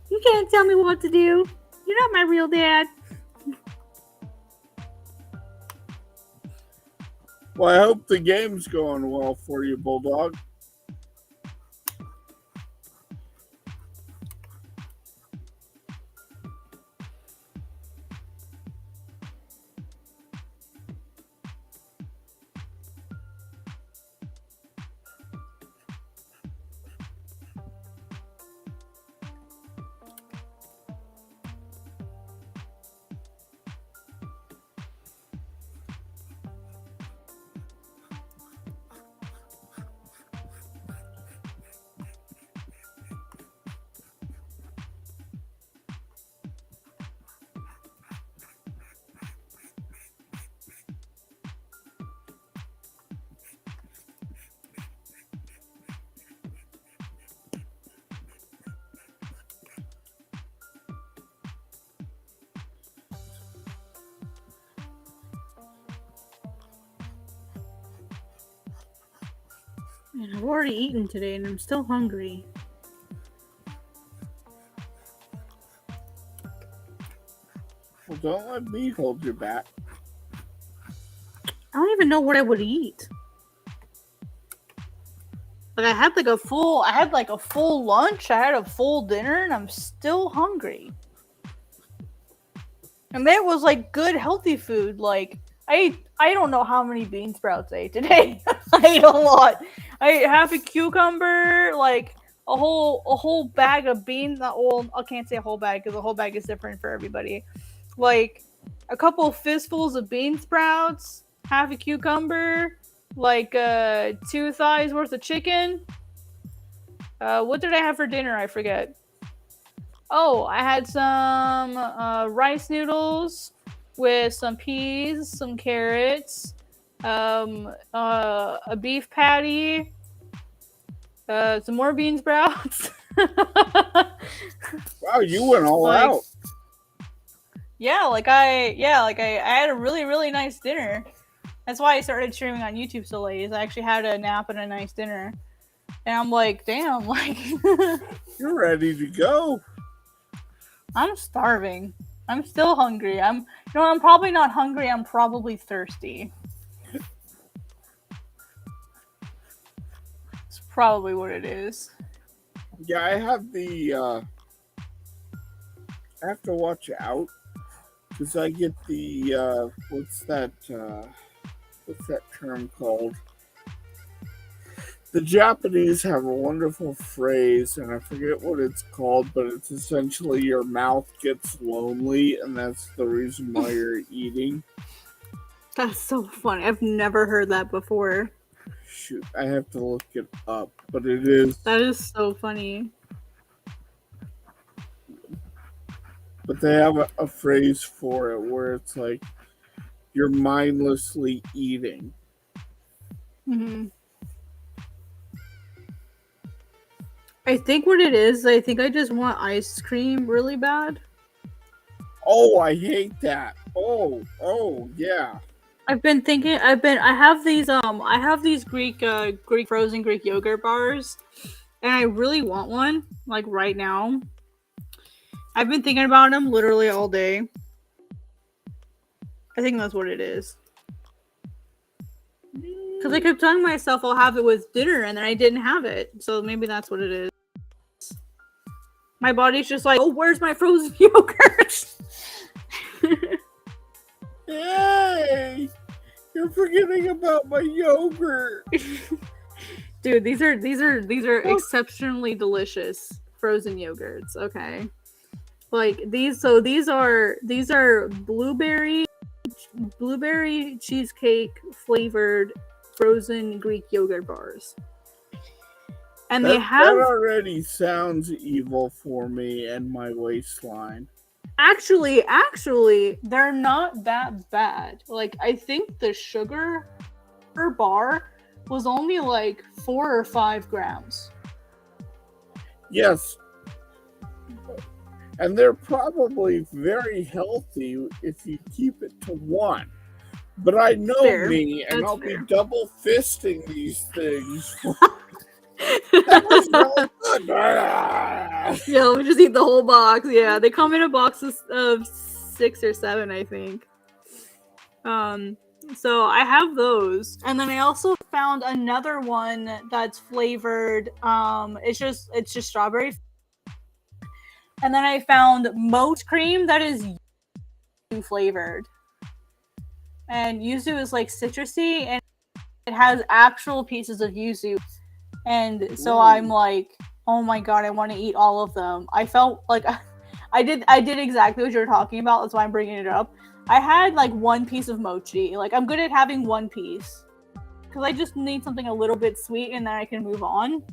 You can't tell me what to do. You're not my real dad. Well, I hope the game's going well for you, Bulldog. And I've already eaten today and I'm still hungry. Well, don't let me hold you back. I don't even know what I would eat. Like I had like a full lunch, I had a full dinner, and I'm still hungry. And that was like good healthy food. Like I don't know how many bean sprouts I ate today. I ate a lot. I ate half a cucumber, like a whole bag of beans. Well, I can't say a whole bag because a whole bag is different for everybody. Like a couple fistfuls of bean sprouts, half a cucumber, like 2 thighs worth of chicken. What did I have for dinner? I forget. Oh, I had some rice noodles with some peas, some carrots, a beef patty, some more bean sprouts. Wow, you went all out. Yeah, I had a really, really nice dinner. That's why I started streaming on YouTube so late. I actually had a nap and a nice dinner. And I'm like, damn, like... You're ready to go. I'm starving. I'm still hungry. I'm probably not hungry. I'm probably thirsty. It's probably what it is. Yeah, I have I have to watch out because I get the what's that term called? The Japanese have a wonderful phrase, and I forget what it's called, but it's essentially your mouth gets lonely, and that's the reason why you're eating. That's so funny. I've never heard that before. Shoot, I have to look it up, but it is. That is so funny. But they have a phrase for it where it's like you're mindlessly eating. Mm-hmm. I think what it is, I think I just want ice cream really bad. Oh, I hate that. Oh, yeah. I have these Greek frozen Greek yogurt bars, and I really want one, like right now. I've been thinking about them literally all day. I think that's what it is. Because I kept telling myself I'll have it with dinner, and then I didn't have it. So maybe that's what it is. My body's just like, oh, where's my frozen yogurt? Hey, you're forgetting about my yogurt. Dude, these are exceptionally delicious frozen yogurts. Okay, like these are blueberry cheesecake flavored frozen Greek yogurt bars. And that already sounds evil for me and my waistline. Actually, they're not that bad. Like, I think the sugar per bar was only like 4 or 5 grams. Yes. And they're probably very healthy if you keep it to 1. But I know me, and I'll be double fisting these things. That was really good. Yeah, let me just eat the whole box. Yeah, they come in a box of 6 or 7, I think. So I have those, and then I also found another one that's flavored. It's just strawberry. And then I found mochi cream that is yuzu flavored. And yuzu is like citrusy, and it has actual pieces of yuzu. And so I'm like, oh my god, I want to eat all of them. I felt like I did exactly what you were talking about. That's why I'm bringing it up. I had like 1 piece of mochi. Like, I'm good at having 1 piece because I just need something a little bit sweet, and then I can move on.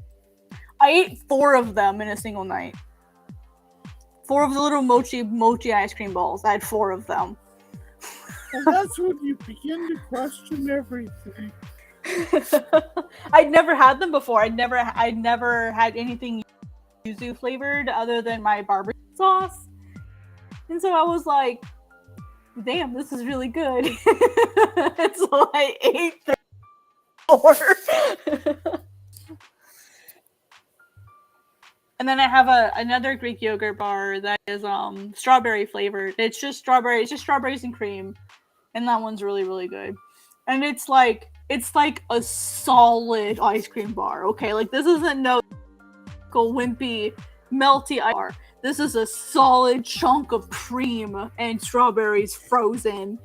I ate 4 of them in a single night. 4 of the little mochi ice cream balls. I had 4 of them. And that's when you begin to question everything. I'd never had them before. I'd never had anything yuzu flavored other than my barbecue sauce. And so I was like, damn, this is really good. And so I ate 4. And then I have another Greek yogurt bar that is strawberry flavored. It's just strawberries and cream. And that one's really, really good. And it's like a solid ice cream bar, okay? Like, this isn't no wimpy, melty ice bar. This is a solid chunk of cream and strawberries frozen.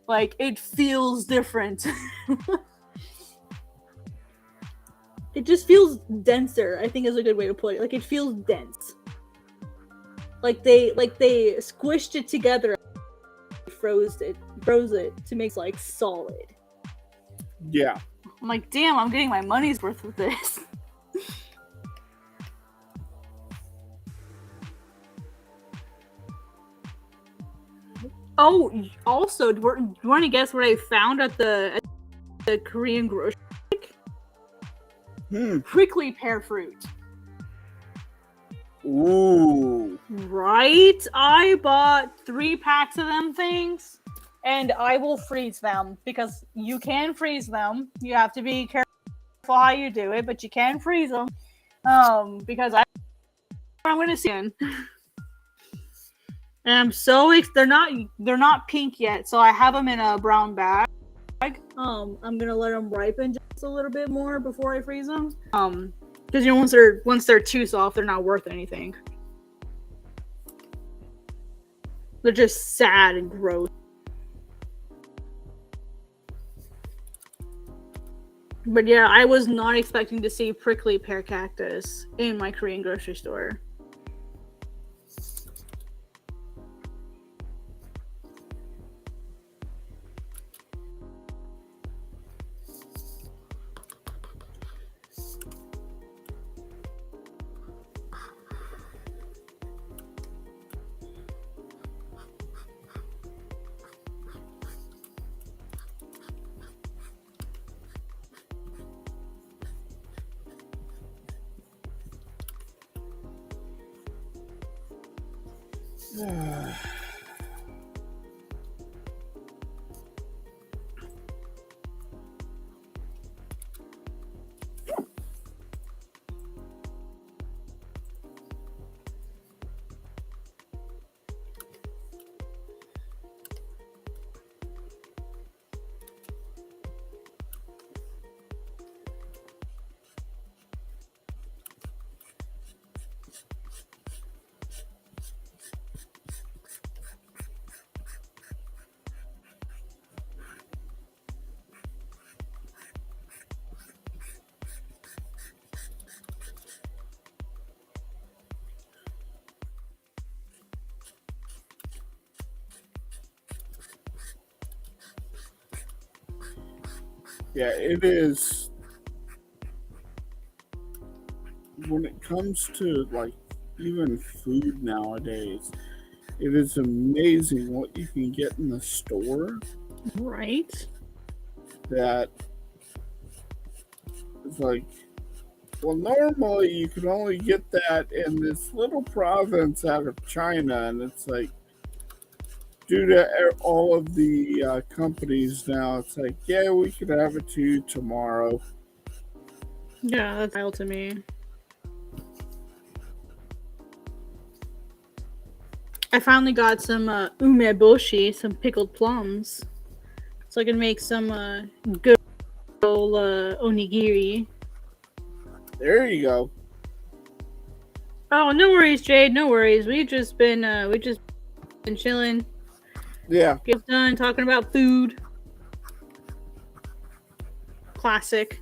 Like, it feels different. It just feels denser, I think is a good way to put it. Like, it feels dense. Like they squished it together, froze it to make it like solid. Yeah. I'm like, damn, I'm getting my money's worth with this. Oh, also, do you want to guess what I found at the Korean grocery? Prickly pear fruit. Ooh. Right? I bought 3 packs of them things, and I will freeze them because you can freeze them. You have to be careful how you do it, but you can freeze them. Because I'm going to see. And I'm so they're not pink yet, so I have them in a brown bag. I'm gonna let them ripen just a little bit more before I freeze them. Because you know once they're too soft, they're not worth anything. They're just sad and gross. But yeah, I was not expecting to see prickly pear cactus in my Korean grocery store. Yeah, it is. When it comes to like even food nowadays, it is amazing what you can get in the store. Right? That is like, well, normally you can only get that in this little province out of China, and it's like, due to all of the companies now, it's like, yeah, we could have it to you tomorrow. Yeah, that's wild to me. I finally got some umeboshi, some pickled plums, so I can make some good old onigiri. There you go. Oh, no worries, Jade. No worries. We've just been chilling. Yeah. Get done talking about food. Classic.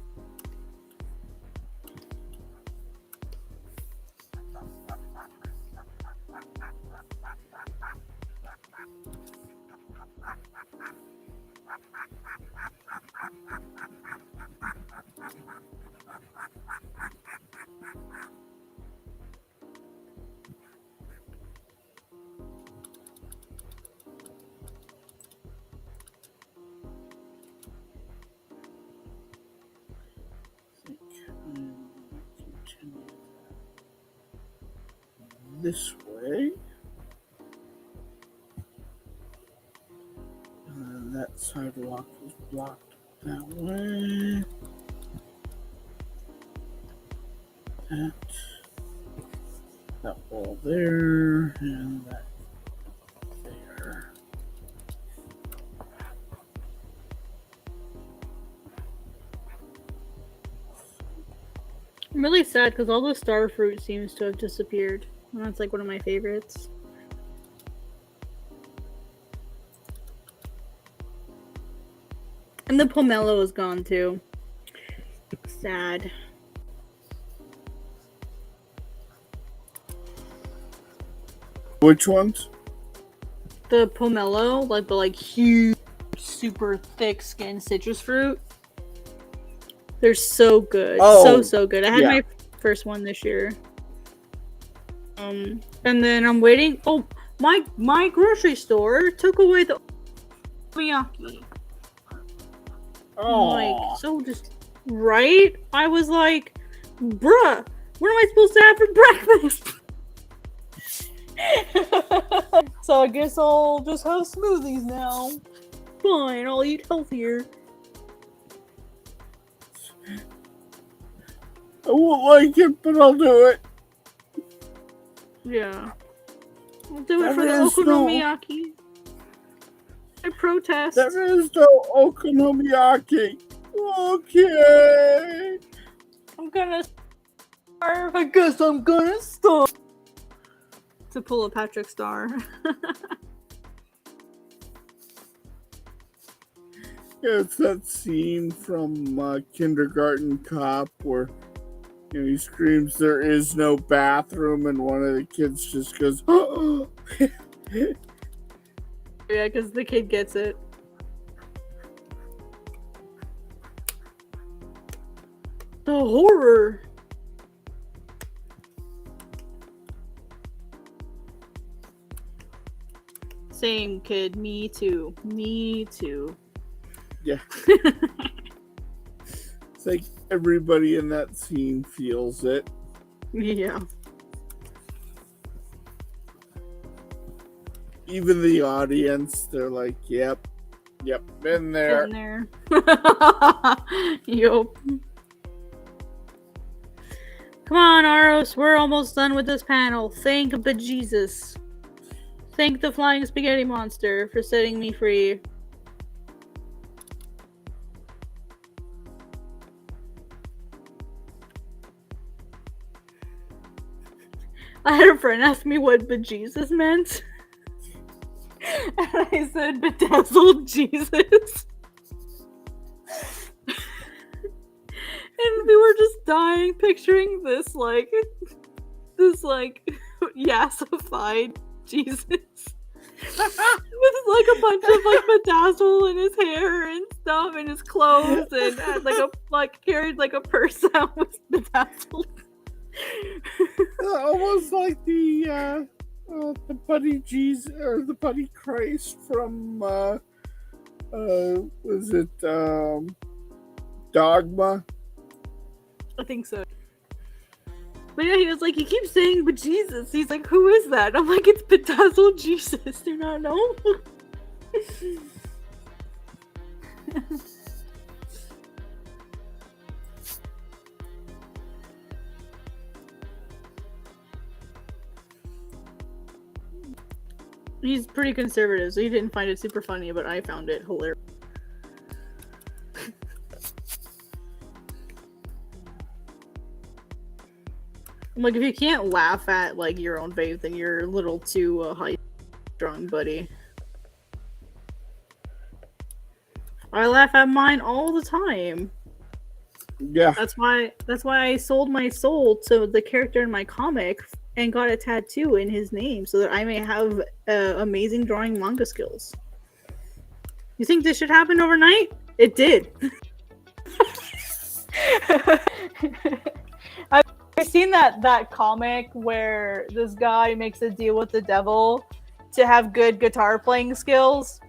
This way. That sidewalk is blocked that way. That wall there, and that there. I'm really sad because all the star fruit seems to have disappeared. And that's like one of my favorites. And the pomelo is gone too. Sad. Which ones? The pomelo, like the huge, super thick skinned citrus fruit. They're so good. Oh, so good. I had my first one this year. And then I'm waiting. Oh, my grocery store took away the miyaki. Oh, Like, so just right? I was like, bruh, what am I supposed to have for breakfast? So I guess I'll just have smoothies now. Fine, I'll eat healthier. I won't like it, but I'll do it. Yeah. We'll do it There for the is no- okonomiyaki. I protest. There is no okonomiyaki. Okay. I'm gonna starve. I guess I'm gonna starve. To pull a Patrick Star. Yeah, it's that scene from Kindergarten Cop where he screams, "There is no bathroom," and one of the kids just goes, "Oh!" Yeah, because the kid gets it. The horror. Same kid, me too. Me too. Yeah. It's like everybody in that scene feels it. Yeah. Even the audience, they're like, yep, been there. In there. Yup. Come on, Aros, we're almost done with this panel. Thank bejesus. Thank the flying spaghetti monster for setting me free. I had a friend ask me what bejesus meant. And I said bedazzled Jesus. And we were just dying picturing this yassified Jesus. With like a bunch of like bedazzle in his hair and stuff and his clothes and had carried like a purse that was bedazzled. Almost like the buddy Jesus or the buddy Christ from was it Dogma? I think so. But yeah, he was like, he keeps saying, but Jesus. He's like, who is that? I'm like, it's bedazzled Jesus. Do you not know? He's pretty conservative, so he didn't find it super funny, but I found it hilarious. I'm like, if you can't laugh at like your own faith, then you're a little too high-strung, buddy. I laugh at mine all the time. Yeah. That's why I sold my soul to the character in my comic and got a tattoo in his name so that I may have amazing drawing manga skills. You think this should happen overnight? It did. I've seen that comic where this guy makes a deal with the devil to have good guitar playing skills,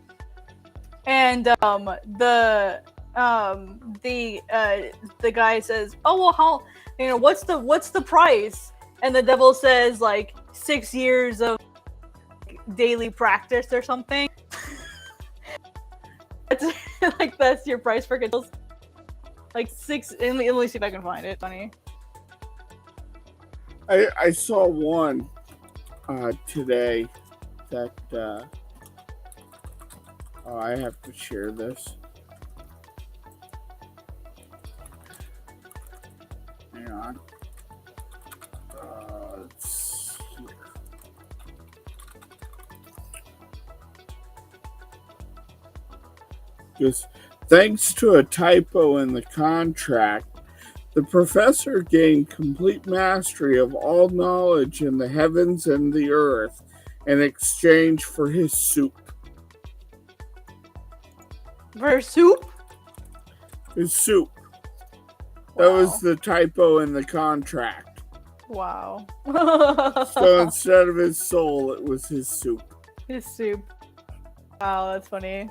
and the guy says, "Oh well, how what's the price?" And the devil says like 6 years of daily practice or something. That's your price for guitars. Like 6. Let me see if I can find it. Funny. I saw one today that I have to share this. Hang on. It's here. Because thanks to a typo in the contract, the professor gained complete mastery of all knowledge in the heavens and the earth in exchange for his soup. For soup? His soup. Wow. That was the typo in the contract. Wow. So instead of his soul, it was his soup. His soup. Wow, that's funny.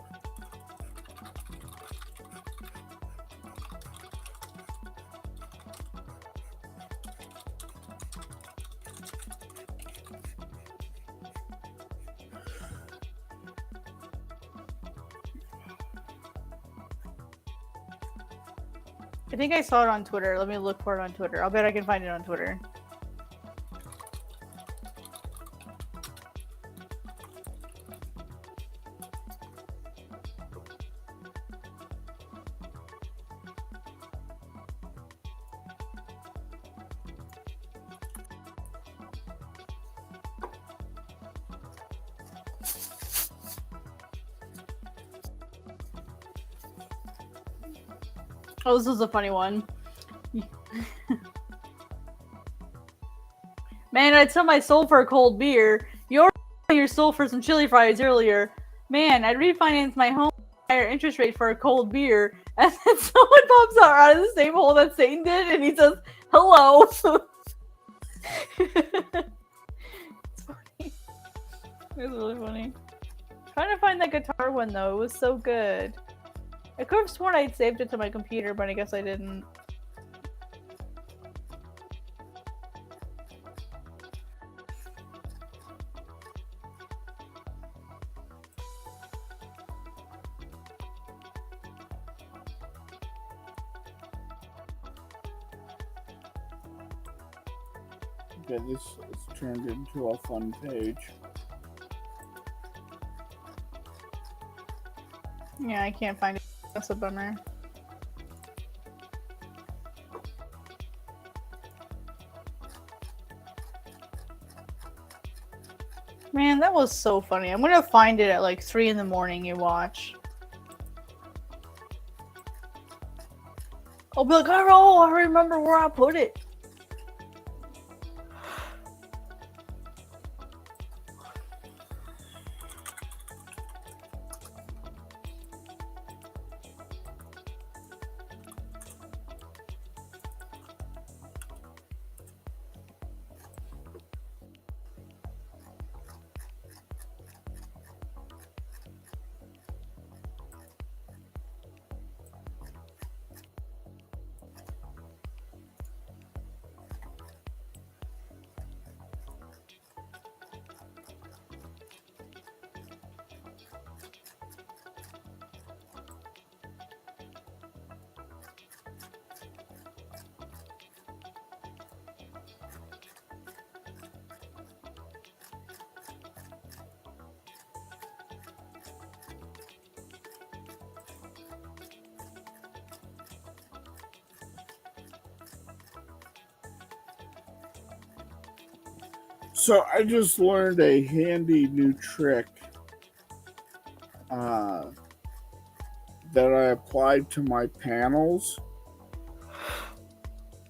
I think I saw it on Twitter. Let me look for it on Twitter. I'll bet I can find it on Twitter. Oh, this is a funny one. Man, I'd sell my soul for a cold beer. You already sold your soul for some chili fries earlier. Man, I'd refinance my home at a higher interest rate for a cold beer. And then someone pops out of the same hole that Satan did, and he says, "Hello." It's funny. It's really funny. Trying to find that guitar one though. It was so good. I could have sworn I'd saved it to my computer, but I guess I didn't. Okay, this is turned into a fun page. Yeah, I can't find it. That's a bummer. Man, that was so funny. I'm gonna find it at like 3 in the morning. You watch. I'll be like, oh, I remember where I put it. So I just learned a handy new trick that I applied to my panels,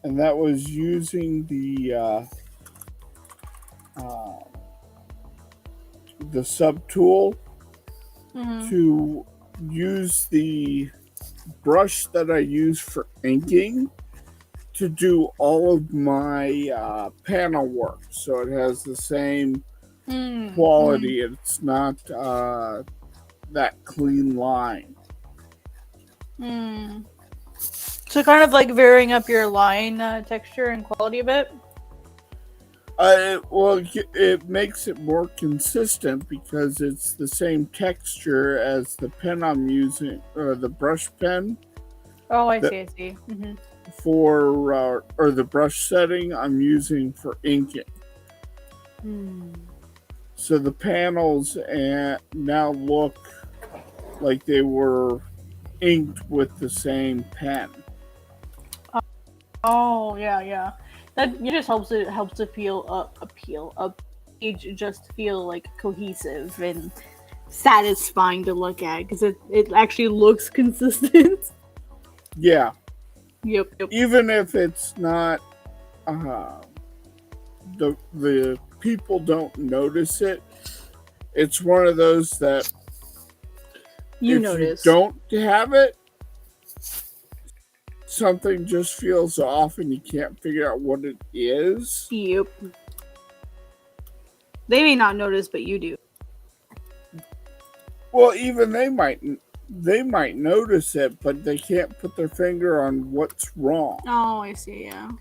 and that was using the subtool to use the brush that I use for inking to do all of my panel work, so it has the same quality. It's not that clean line. So kind of like varying up your line texture and quality a bit. Well, it makes it more consistent because it's the same texture as the pen I'm using, or the brush pen. Oh, I see. For or the brush setting I'm using for inking. So the panels now look like they were inked with the same pen. Oh yeah. That just helps it to feel page just feel like cohesive and satisfying to look at because it actually looks consistent. Yeah. Yep. Even if it's not, the people don't notice it. It's one of those that you if notice. you don't have it, something just feels off and you can't figure out what it is. Yep. They may not notice, but you do. Well, even they might notice it, but they can't put their finger on what's wrong. Oh, I see. Yeah.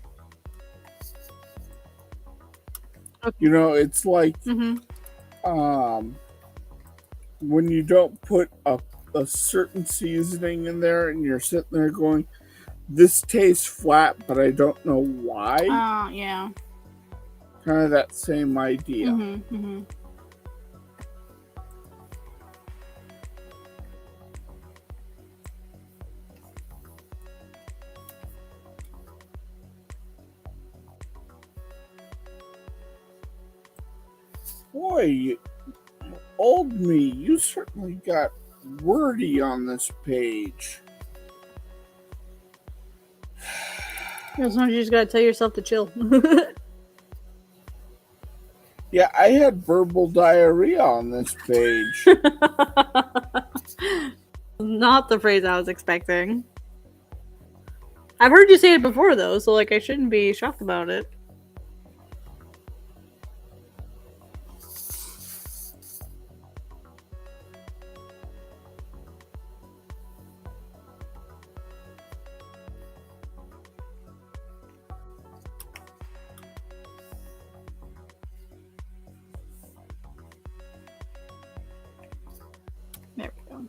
Okay. You know, it's like when you don't put a certain seasoning in there, and you're sitting there going, "This tastes flat, but I don't know why." Yeah. Kind of that same idea. Boy, old me, you certainly got wordy on this page. Sometimes you just gotta tell yourself to chill. Yeah, I had verbal diarrhea on this page. Not the phrase I was expecting. I've heard you say it before, though, so like I shouldn't be shocked about it. There we go.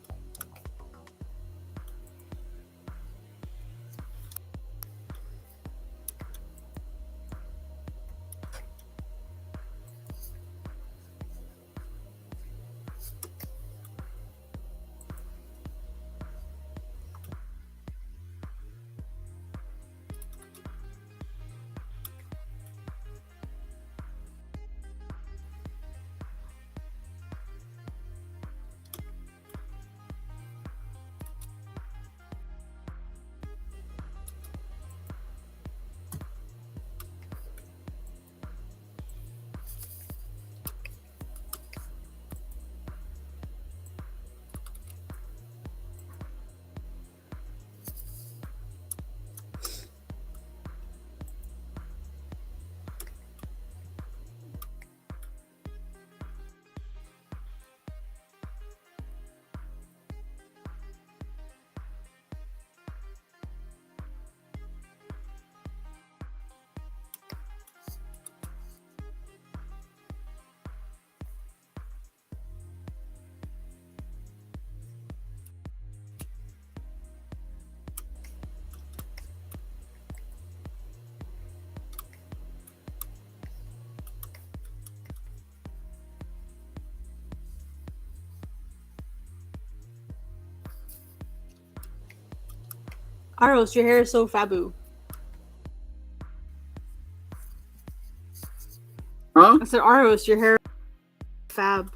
Aros, your hair is so fabu. Huh? I said, Aros, your hair is fab.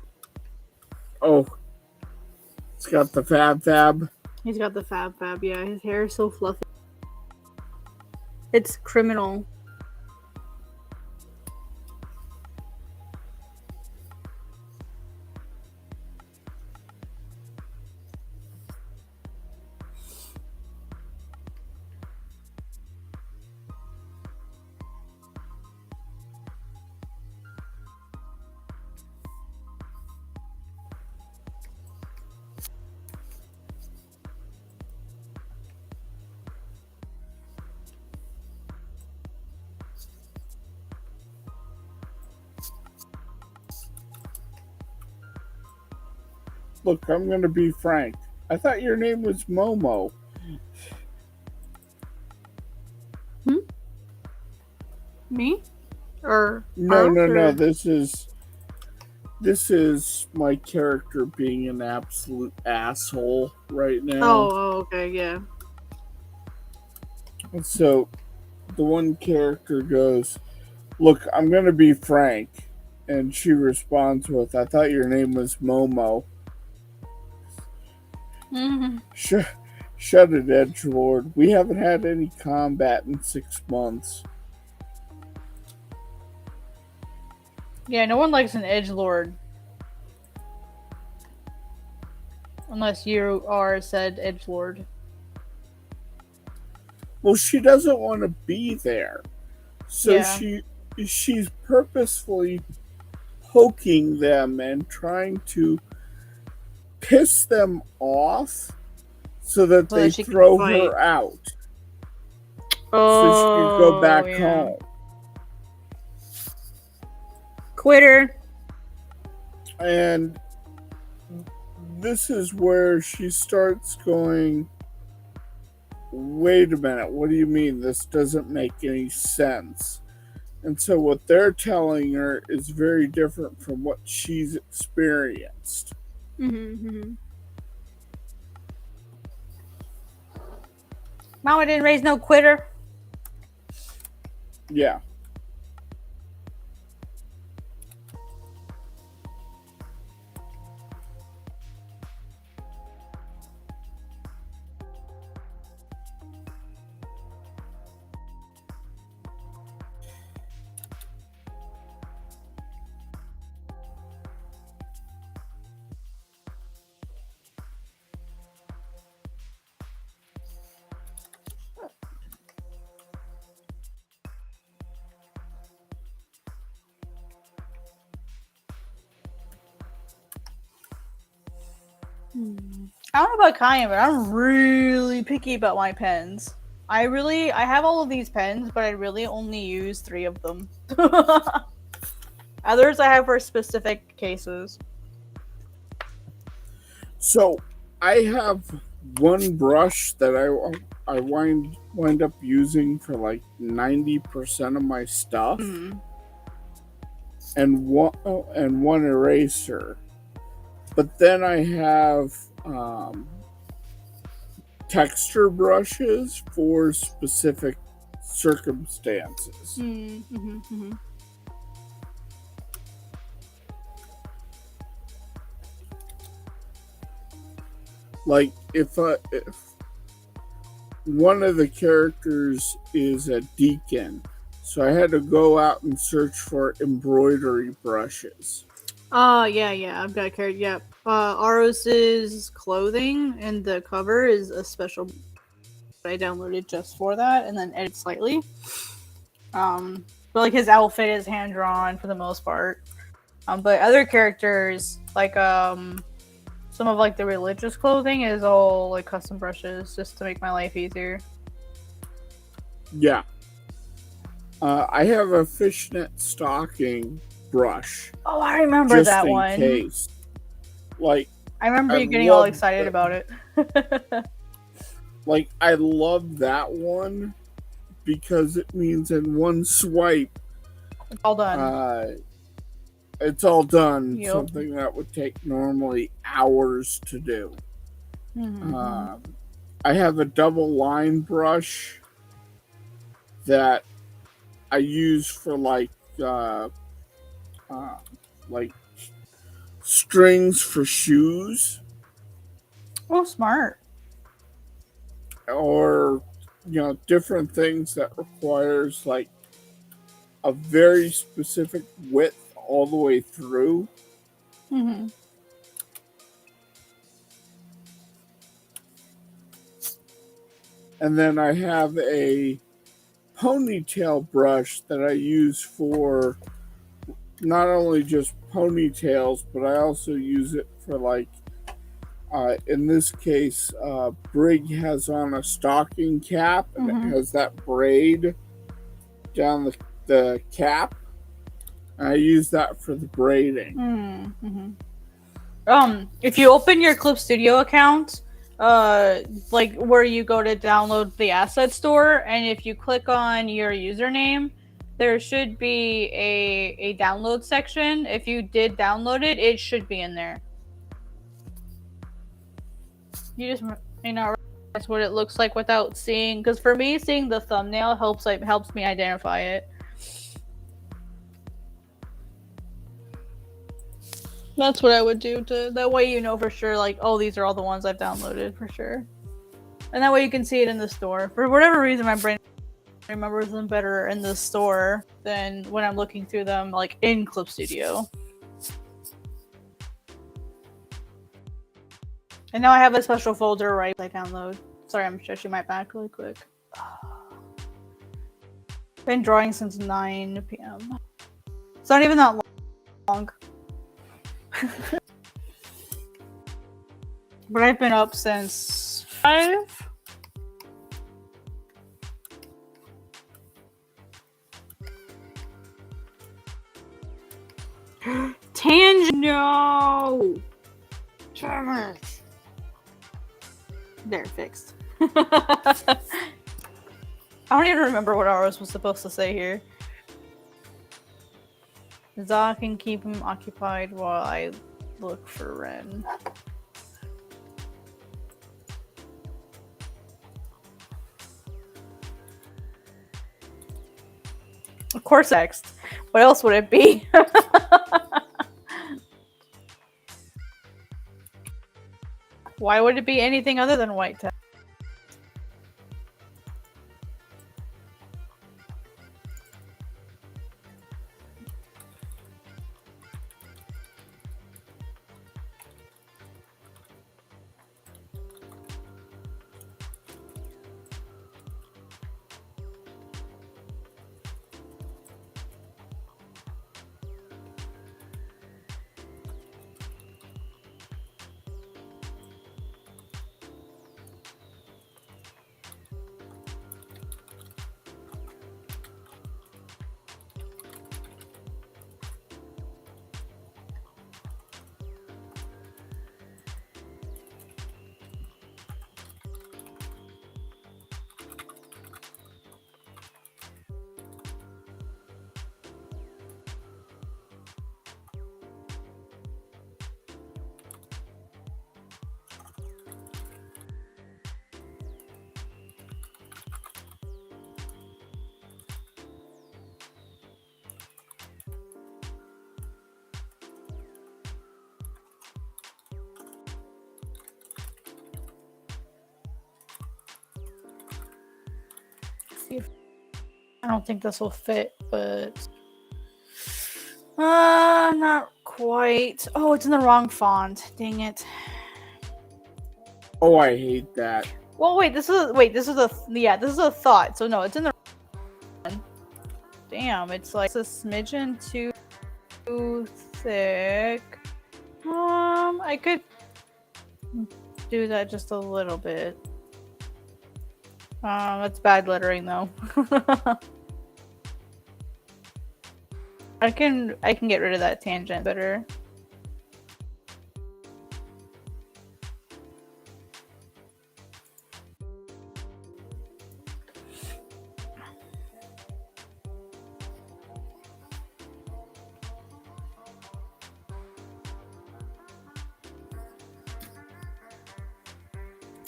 Oh, it's got the fab. He's got the fab, yeah. His hair is so fluffy. It's criminal. Look, I'm going to be frank. I thought your name was Momo. Me? Or No, Aros, no, no. or... This is my character being an absolute asshole right now. Oh, okay, yeah. And so the one character goes, "Look, I'm going to be frank." And she responds with, "I thought your name was Momo." Mm-hmm. Shut it, edgelord. We haven't had any combat in 6 months. Yeah, no one likes an edgelord. Unless you are said edgelord. Well, she doesn't want to be there. So Yeah. she's purposefully poking them and trying to piss them off so that they throw her out. So she can go back home. Quitter. And this is where she starts going, wait a minute, what do you mean? This doesn't make any sense. And so what they're telling her is very different from what she's experienced. Mm-hmm. Mama didn't raise no quitter. Yeah. I don't know about Kanye, but I'm really picky about my pens. I have all of these pens, but I really only use 3 of them. Others I have for specific cases. So I have one brush that I wind up using for like 90% of my stuff, and one eraser. But then I have texture brushes for specific circumstances. Like if one of the characters is a deacon, so I had to go out and search for embroidery brushes. Yeah, I've got a character. Yeah, Aros's clothing and the cover is a special. I downloaded just for that, and then edit slightly. But like his outfit is hand drawn for the most part. But other characters like some of like the religious clothing is all like custom brushes just to make my life easier. Yeah. I have a fishnet stocking brush. Oh, I remember just that in one. Case. Like, I remember you getting all excited about it. Like, I love that one because it means in one swipe, it's all done. It's all done. Yep. Something that would take normally hours to do. I have a double line brush that I use for like strings for shoes. Oh, smart. Or, different things that requires like a very specific width all the way through. And then I have a ponytail brush that I use for not only just ponytails, but I also use it for like, in this case, Brig has on a stocking cap and it has that braid down the cap. And I use that for the braiding. If you open your Clip Studio account, like where you go to download the asset store, and if you click on your username, there should be a download section. If you did download it, it should be in there. You just may not realize what it looks like without seeing, because for me, seeing the thumbnail helps me identify it. That's what I would do that way you know for sure, like, oh, these are all the ones I've downloaded for sure. And that way you can see it in the store. For whatever reason, my brain remembers them better in the store than when I'm looking through them, like, in Clip Studio. And now I have a special folder right I download. Sorry, I'm stretching my back really quick. Been drawing since 9 p.m. It's not even that long. But I've been up since 5. Tangent. No. Damn it. There, fixed. I don't even remember what Aros was supposed to say here. Za can keep him occupied while I look for Ren. Of course, next. What else would it be? Why would it be anything other than white text? see if I don't think this will fit, but not quite. Oh, it's in the wrong font. Dang it. Oh, I hate that. Well, this is a thought. So no, it's in the one. Damn, it's like a smidgen too thick. I could do that just a little bit. That's bad lettering though. I can get rid of that tangent better.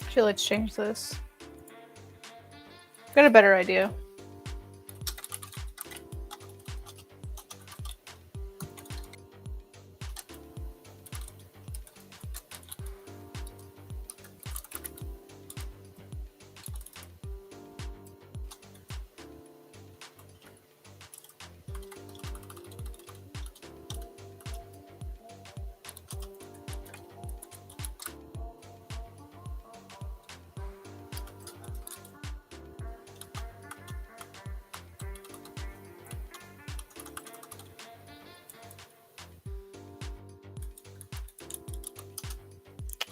Actually, let's change this. Got a better idea.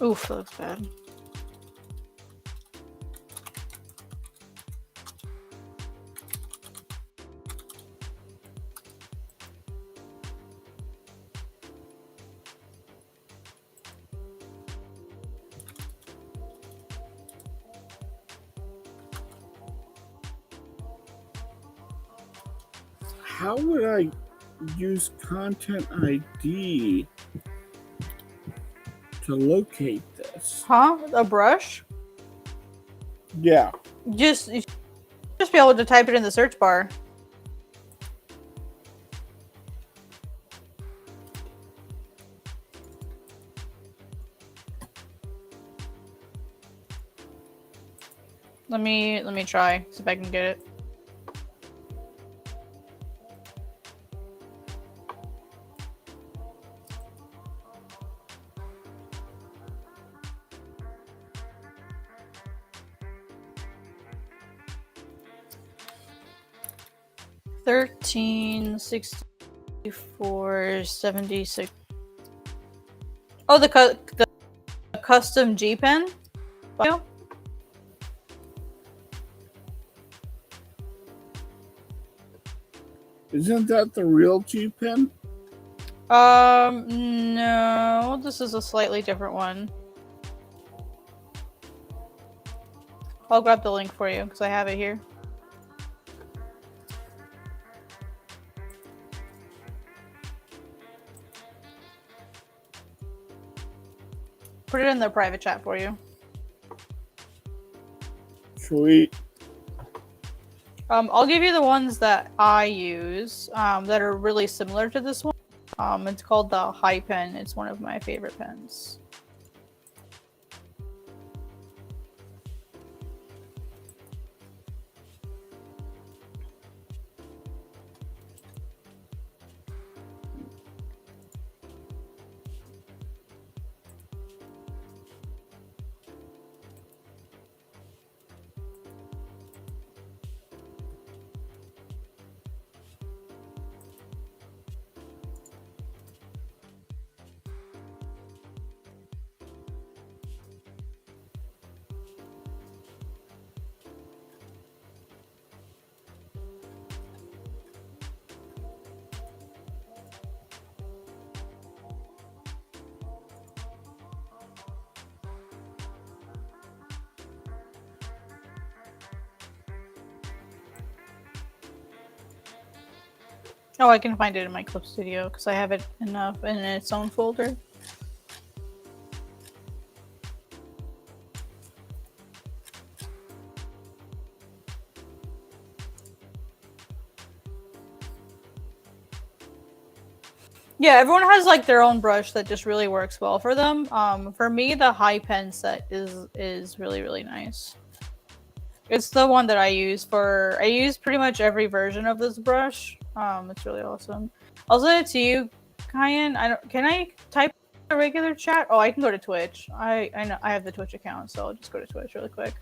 Oof, that looks bad. How would I use content ID to locate this? Huh? A brush? Yeah. You just be able to type it in the search bar. Let me try, see if I can get it. $13.64.76. Oh, the custom G pen. Isn't that the real G pen? No, this is a slightly different one. I'll grab the link for you because I have it here. Put it in the private chat for you. Sweet. I'll give you the ones that I use that are really similar to this one. It's called the High Pen. It's one of my favorite pens. Oh, I can find it in my Clip Studio because I have it in its own folder. Yeah, everyone has like their own brush that just really works well for them. For me, the High Pen set is really, really nice. It's the one that I use pretty much every version of this brush. It's really awesome. I'll send it to you, Kyan. Can I type a regular chat? Oh, I can go to Twitch. I know I have the Twitch account, so I'll just go to Twitch really quick.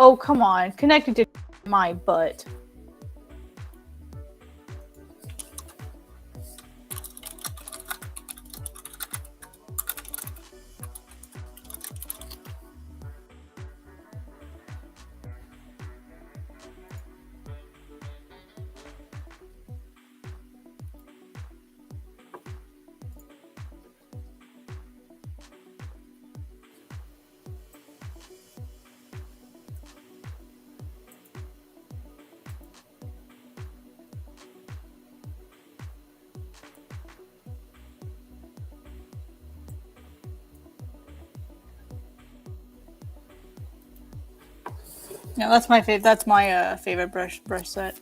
Oh, come on. Connected to my butt. No, that's my favorite. That's my favorite brush set.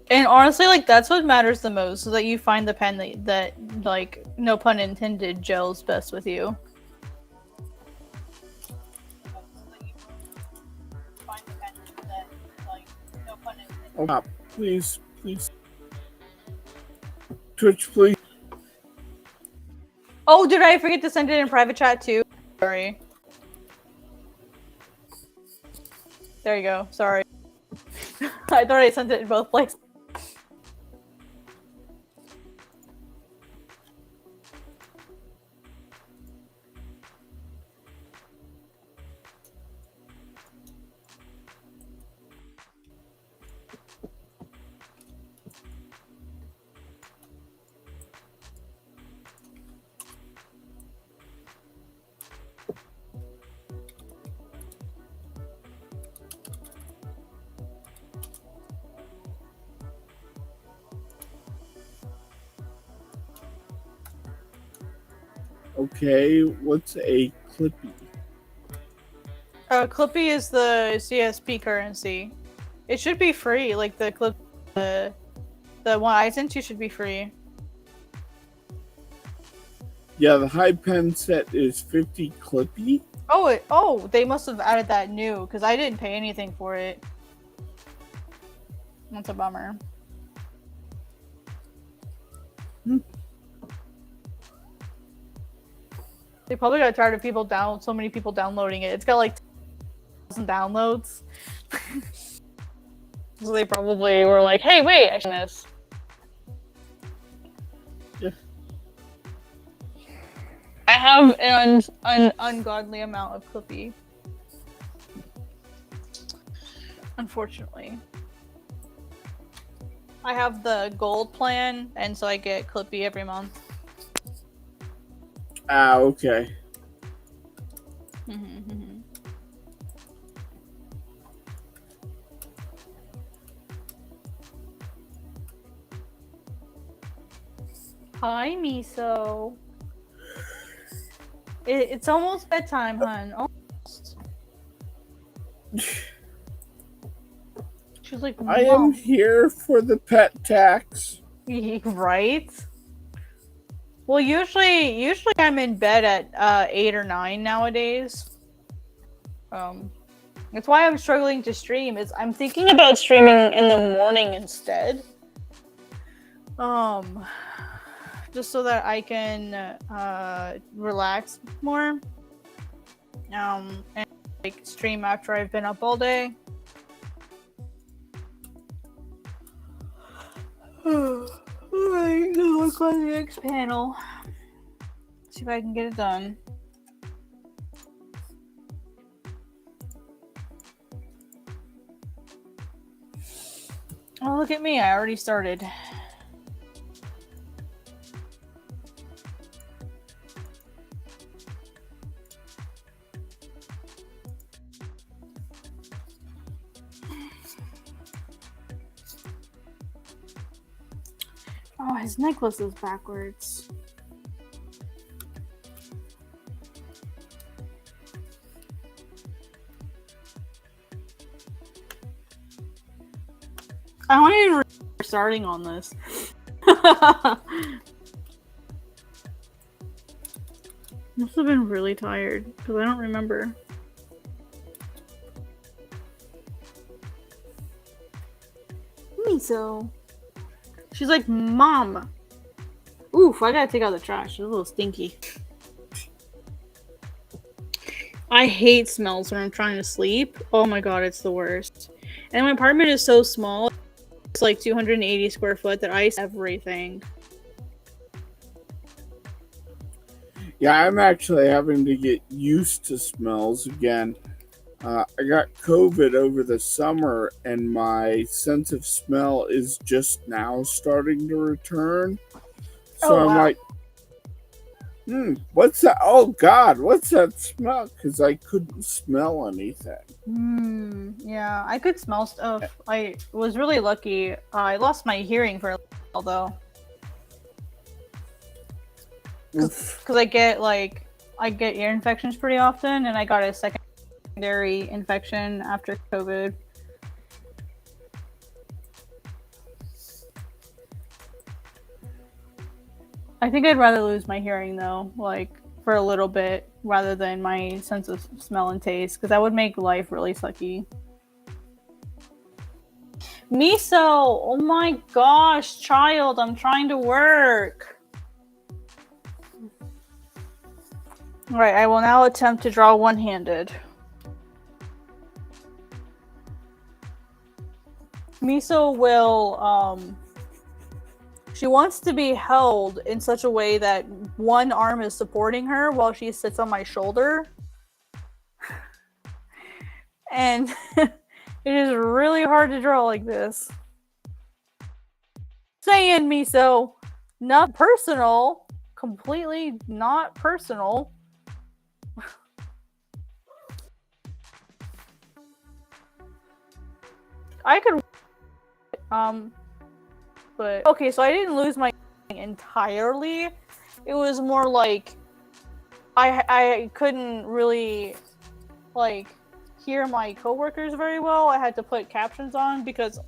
And honestly, like, that's what matters the most, so that you find the pen that like, no pun intended, gels best with you. Oh, please. Twitch, please. Oh, did I forget to send it in private chat too? Sorry. There you go. Sorry. I thought I sent it in both places. Okay, what's a Clippy? Clippy is the CSP currency. It should be free. Like the one I sent you should be free. Yeah, the high pen set is 50 Clippy. Oh, they must have added that new because I didn't pay anything for it. That's a bummer. They probably got tired of so many people downloading it. It's got like 1,000 downloads. So they probably were like, hey, wait, I should this. Yeah. I have an ungodly amount of Clippy. Unfortunately. I have the gold plan, and so I get Clippy every month. Ah, okay. Hi, Miso. It's almost bedtime, hun. Almost. She's like, I am here for the pet tax. Right? Well, usually I'm in bed at 8 or 9 nowadays. That's why I'm struggling to stream. I'm thinking about streaming in the morning instead. Just so that I can relax more. And like stream after I've been up all day. Alright. work on the next panel. See if I can get it done. Oh, look at me. I already started. Oh, his necklace is backwards. I want even starting on this. Must have been really tired because I don't remember. Miso. She's like, Mom. Oof, I gotta take out the trash. It's a little stinky. I hate smells when I'm trying to sleep. Oh my god, it's the worst. And my apartment is so small. It's like 280 square foot that I everything. Yeah, I'm actually having to get used to smells again. I got COVID over the summer, and my sense of smell is just now starting to return. So I'm like, what's that? Oh God, what's that smell? Because I couldn't smell anything. Yeah, I could smell stuff. I was really lucky. I lost my hearing for a while, though. Because I get ear infections pretty often, and I got a secondary infection after COVID. I think I'd rather lose my hearing though, like for a little bit, rather than my sense of smell and taste, because that would make life really sucky. Miso! Oh my gosh, child, I'm trying to work. Alright, I will now attempt to draw one-handed. Miso will, she wants to be held in such a way that one arm is supporting her while she sits on my shoulder. And it is really hard to draw like this. Saying Miso, not personal, completely not personal. I could, but okay, so I didn't lose my entirely. It was more like I couldn't really like hear my coworkers very well. I had to put captions on because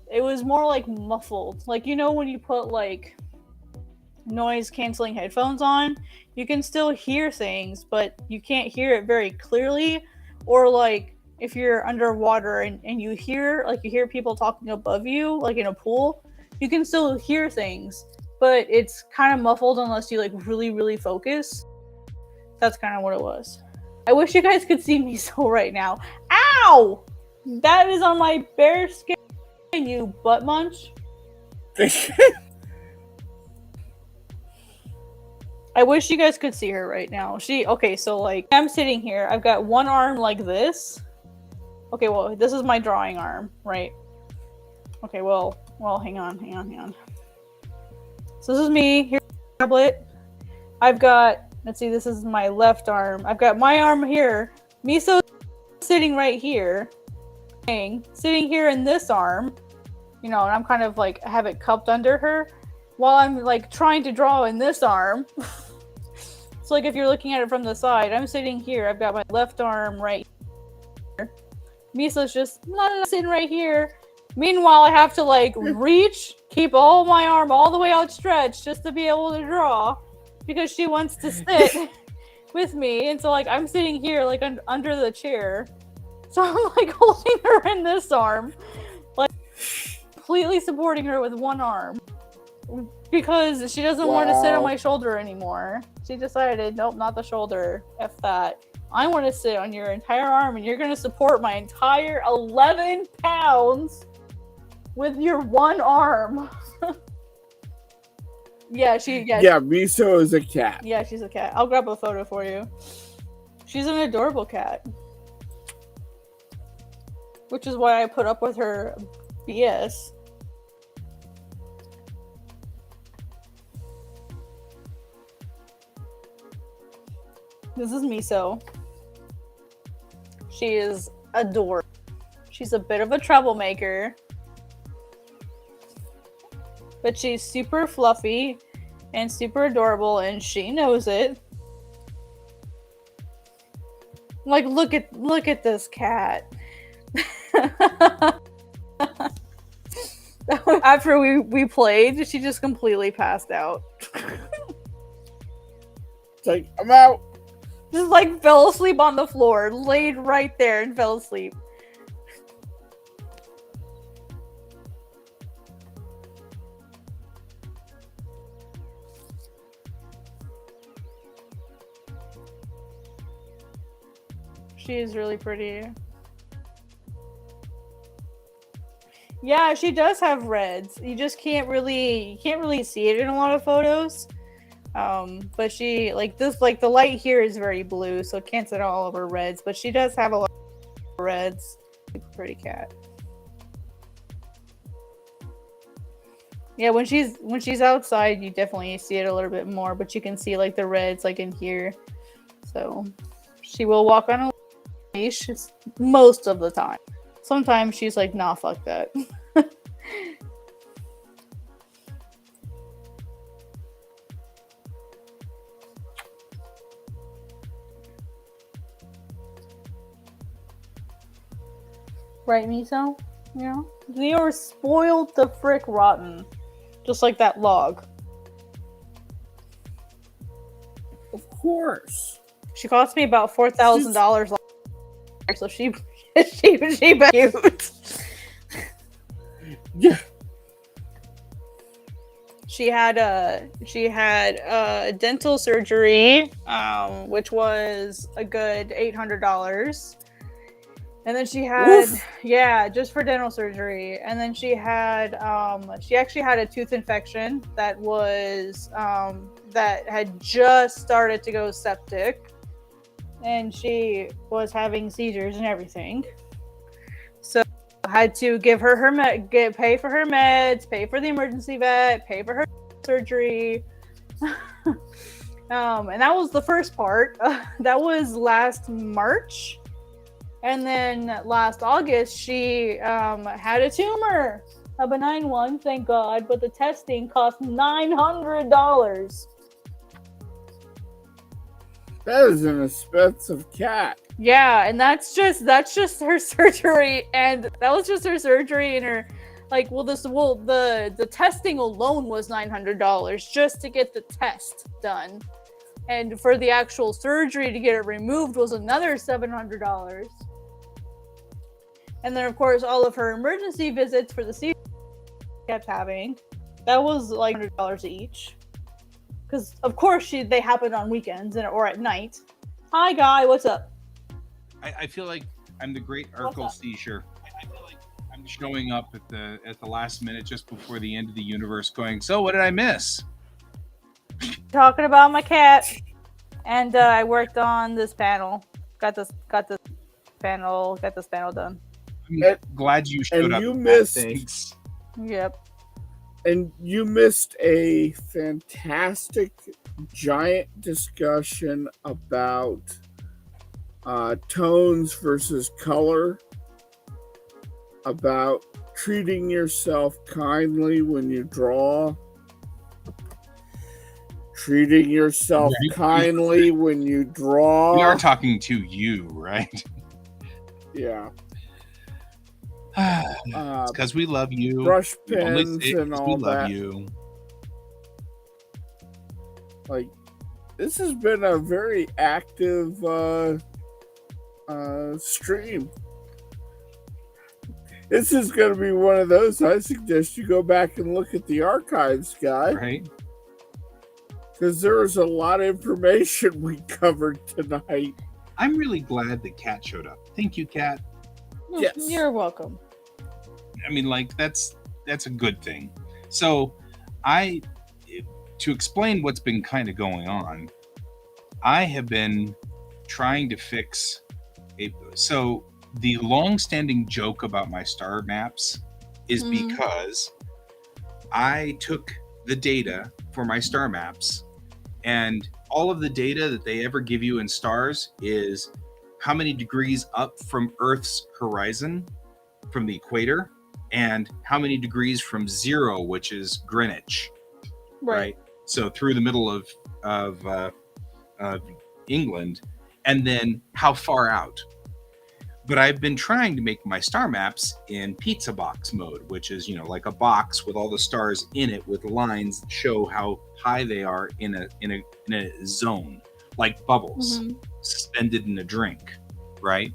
it was more like muffled. Like, you know, when you put like noise canceling headphones on, you can still hear things, but you can't hear it very clearly. Or like if you're underwater and you hear people talking above you, like in a pool, you can still hear things, but it's kind of muffled unless you like really, really focus. That's kind of what it was. I wish you guys could see me so right now. Ow! That is on my bare skin, you butt munch. I wish you guys could see her right now. Okay, so like I'm sitting here. I've got one arm like this. Okay, well, this is my drawing arm, right? Okay, well, hang on. So this is me, here's the tablet. I've got, let's see, this is my left arm. I've got my arm here. Miso sitting right here. Sitting here in this arm. You know, and I'm kind of like, I have it cupped under her. While I'm like trying to draw in this arm. So like if you're looking at it from the side, I'm sitting here. I've got my left arm right here. Miso's just sitting right here. Meanwhile, I have to like reach, keep all my arm all the way outstretched just to be able to draw, because she wants to sit with me. And so like I'm sitting here like under the chair. So I'm like holding her in this arm, like completely supporting her with one arm, because she doesn't want to sit on my shoulder anymore. She decided, nope, not the shoulder. F that. I want to sit on your entire arm, and you're going to support my entire 11 pounds with your one arm. Yeah, Yeah, Miso is a cat. Yeah, she's a cat. I'll grab a photo for you. She's an adorable cat. Which is why I put up with her BS. This is Miso. She is adorable. She's a bit of a troublemaker. But she's super fluffy and super adorable, and she knows it. Like, look at this cat. After we played, she just completely passed out. It's like, I'm out. Just like fell asleep on the floor, laid right there and fell asleep. She is really pretty. Yeah, she does have reds. You just can't really see it in a lot of photos. But she the light here is very blue, so it can't sit all over reds. But she does have a lot of reds. Pretty cat. Yeah, when she's outside, you definitely see it a little bit more. But you can see like the reds like in here. So she will walk on a leash most of the time. Sometimes she's like, nah, fuck that. Right, Miso? Yeah. They are spoiled the frick rotten. Just like that log. Of course. She cost me about $4,000 so she cute. Yeah. She had dental surgery, which was a good $800. And then she had, just for dental surgery. And then she had, she actually had a tooth infection that was, that had just started to go septic. And she was having seizures and everything. So I had to give her pay for her meds, pay for the emergency vet, pay for her surgery. And that was the first part. That was last March. And then last August, she had a tumor, a benign one, thank God. But the testing cost $900. That is an expensive cat. Yeah, and that's just her surgery, and that was just her surgery and her the testing alone was $900 just to get the test done. And for the actual surgery to get it removed was another $700. And then of course all of her emergency visits for the seizure she kept having, that was like $100 each. Because of course they happened on weekends or at night. Hi Guy, what's up? I feel like I'm the great Urkel seizure. I feel like I'm showing up at the last minute just before the end of the universe going, so what did I miss? Talking about my cat. And I worked on this panel. Got this panel done. I'm glad you showed up. You missed. Thanks. Yep. And you missed a fantastic giant discussion about tones versus color, about treating yourself kindly when you draw, treating yourself kindly when you draw. We are talking to you, right? Yeah. It's because we love you. Brush pens and all we love that. You. Like, this has been a very active stream. This is going to be one of those. I suggest you go back and look at the archives, guy. Right. Because there was a lot of information we covered tonight. I'm really glad that Kat showed up. Thank you, Kat. Yes. You're welcome. I mean, like, that's a good thing. So to explain what's been kind of going on, I have been trying to fix so the long-standing joke about my star maps is because I took the data for my star maps, and all of the data that they ever give you in stars is how many degrees up from Earth's horizon, from the equator, and how many degrees from zero, which is Greenwich, right? So through the middle of England, and then how far out. But I've been trying to make my star maps in pizza box mode, which is, like a box with all the stars in it with lines that show how high they are in a zone, like bubbles suspended in a drink, right?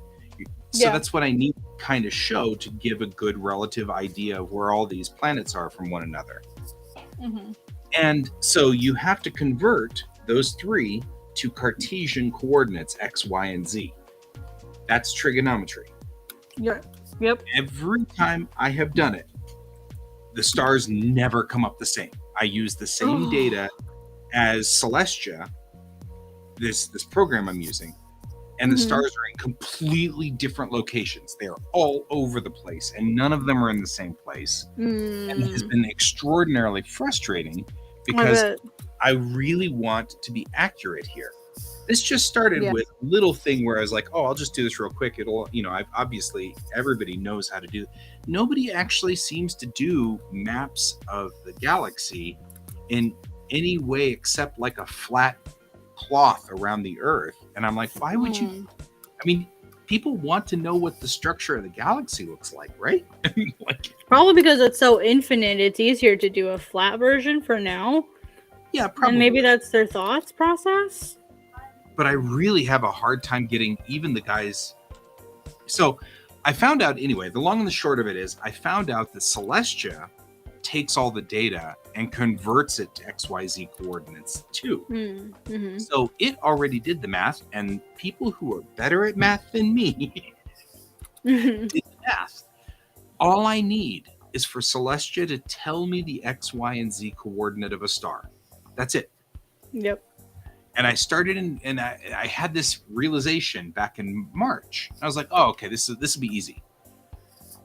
So that's what I need to kind of show to give a good relative idea of where all these planets are from one another. And so you have to convert those three to Cartesian coordinates, X, Y, and Z. That's trigonometry. Yep. Every time I have done it, the stars never come up the same. I use the same data as Celestia, this program I'm using, and the stars are in completely different locations. They are all over the place, and none of them are in the same place. And it has been extraordinarily frustrating because I really want to be accurate here. This just started with a little thing where I was like, I'll just do this real quick. It'll, obviously everybody knows how to do. Nobody actually seems to do maps of the galaxy in any way except like a flat cloth around the Earth. And I'm like, why would you? I mean, people want to know what the structure of the galaxy looks like, right? Probably because it's so infinite, it's easier to do a flat version for now. Yeah, probably. And maybe that's their thoughts process. But I really have a hard time getting even the guys. So I found out anyway, the long and the short of it is I found out that Celestia takes all the data and converts it to XYZ coordinates too. So it already did the math, and people who are better at math than me did the math. All I need is for Celestia to tell me the X, Y, and Z coordinate of a star. That's it. Yep. And I started and I had this realization back in March. I was like, okay, this will be easy.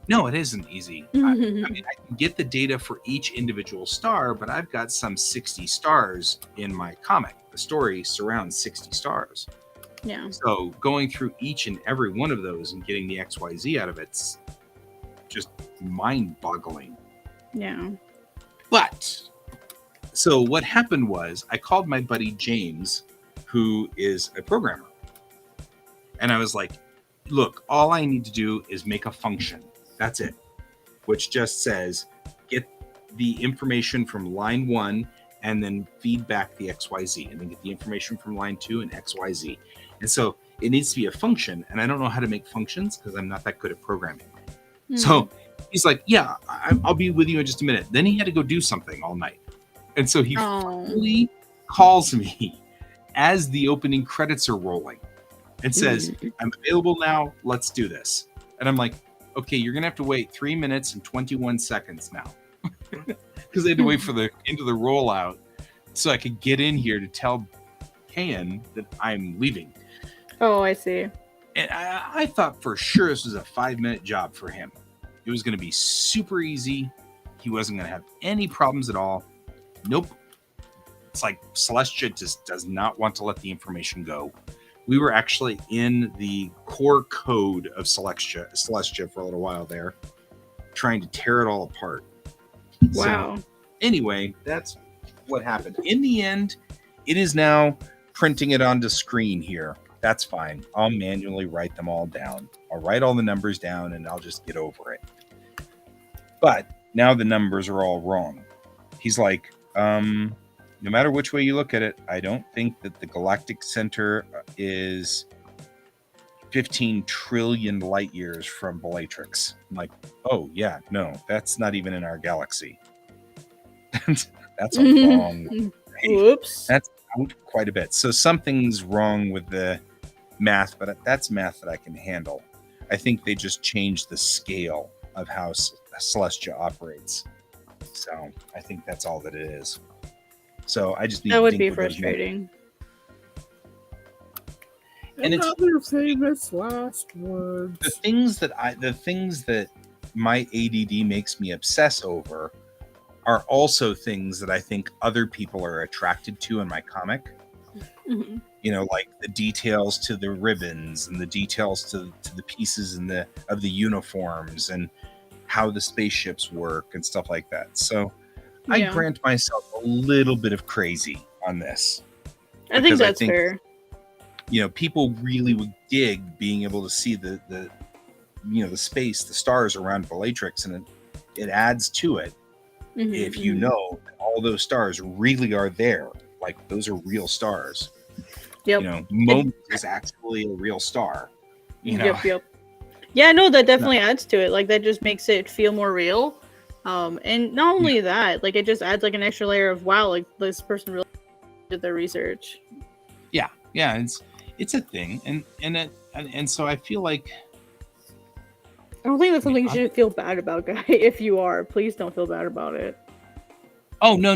No, it isn't easy. I mean, I can get the data for each individual star, but I've got some 60 stars in my comic. The story surrounds 60 stars. Yeah. So going through each and every one of those and getting the XYZ out of it's just mind-boggling. Yeah. But so what happened was I called my buddy James, who is a programmer. And I was like, look, all I need to do is make a function. That's it. Which just says, get the information from line 1 and then feed back the XYZ. And then get the information from line 2 and XYZ. And so it needs to be a function. And I don't know how to make functions because I'm not that good at programming. So he's like, yeah, I'll be with you in just a minute. Then he had to go do something all night. And so he finally calls me as the opening credits are rolling and says, I'm available now. Let's do this. And I'm like, okay, you're going to have to wait 3 minutes and 21 seconds now. Because they had to wait for the end of the rollout so I could get in here to tell Kayan that I'm leaving. Oh, I see. And I thought for sure this was a 5-minute job for him. It was going to be super easy. He wasn't going to have any problems at all. Nope. It's like Celestia just does not want to let the information go. We were actually in the core code of Celestia for a little while there, trying to tear it all apart. Wow. So, anyway, that's what happened. In the end, it is now printing it onto screen here. That's fine. I'll manually write them all down. I'll write all the numbers down and I'll just get over it. But now the numbers are all wrong. He's like, no matter which way you look at it, I don't think that the galactic center is 15 trillion light years from Bellatrix. I'm like, oh, yeah, no, that's not even in our galaxy. That's a long way. Whoops. That's out quite a bit. So something's wrong with the math, but that's math that I can handle. I think they just changed the scale of how Celestia operates. So I think that's all that it is. So I just need That to would dink be with those frustrating. And it's- Another famous last the words. things that my ADD makes me obsess over are also things that I think other people are attracted to in my comic. Mhm. You know, like the details to the ribbons and the details to the pieces of the uniforms and how the spaceships work and stuff like that. So I Yeah. grant myself a little bit of crazy on this. I think because that's fair. You know, people really would dig being able to see the the space, the stars around Bellatrix, and it adds to it Mhm, if you mhm. know that all those stars really are there. Like those are real stars. Yep. You know, Moment is actually a real star. You know, Yep. Yeah, no, that definitely adds to it. Like that just makes it feel more real. And not only that, like it just adds like an extra layer of wow, like this person really did their research. yeah, it's a thing, and so I feel like I don't think that's something you should feel bad about, guy. If you are, please don't feel bad about it. oh no.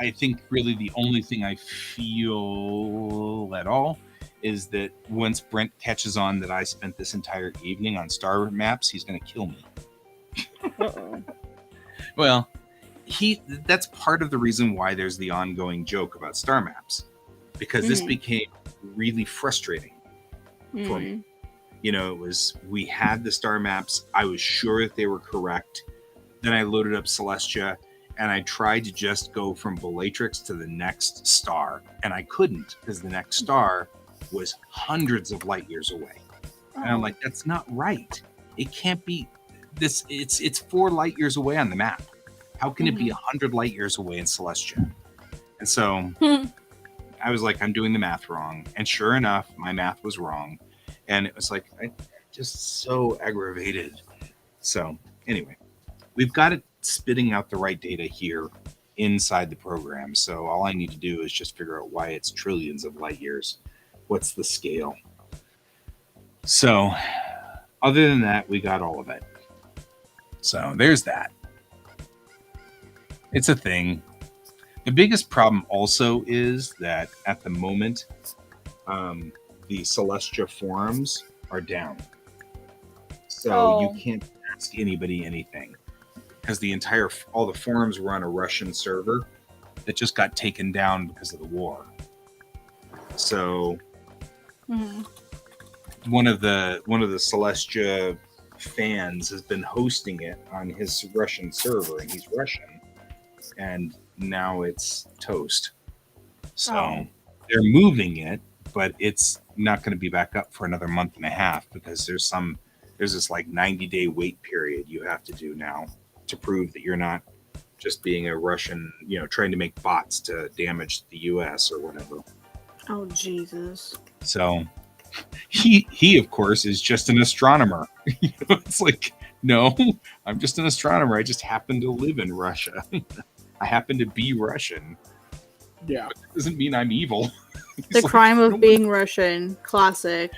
I think really the only thing I feel at all is that once Brent catches on that I spent this entire evening on star maps, he's going to kill me. Uh-oh. Well, that's part of the reason why there's the ongoing joke about star maps, because this became really frustrating for me. You know, we had the star maps. I was sure that they were correct. Then I loaded up Celestia and I tried to just go from Bellatrix to the next star, and I couldn't because the next star was hundreds of light years away. And I'm like, that's not right. It can't be this. It's 4 light years away on the map. How can it be 100 light years away in Celestia? And so I was like, I'm doing the math wrong. And sure enough, my math was wrong. And it was like, I just so aggravated. So anyway, we've got it spitting out the right data here inside the program. So all I need to do is just figure out why it's trillions of light years. What's the scale? So other than that, we got all of it. So there's that. It's a thing. The biggest problem also is that at the moment, the Celestia forums are down. So you can't ask anybody anything. Because all the forums were on a Russian server that just got taken down because of the war. So one of the Celestia fans has been hosting it on his Russian server, and he's Russian, and now it's toast. So they're moving it, but it's not going to be back up for another month and a half because there's this like 90-day wait period you have to do now to prove that you're not just being a Russian, trying to make bots to damage the US or whatever. Oh, Jesus. So he of course is just an astronomer. It's like, no, I'm just an astronomer. I just happen to live in Russia. I happen to be Russian. Yeah. But that doesn't mean I'm evil. The crime of being Russian. Classic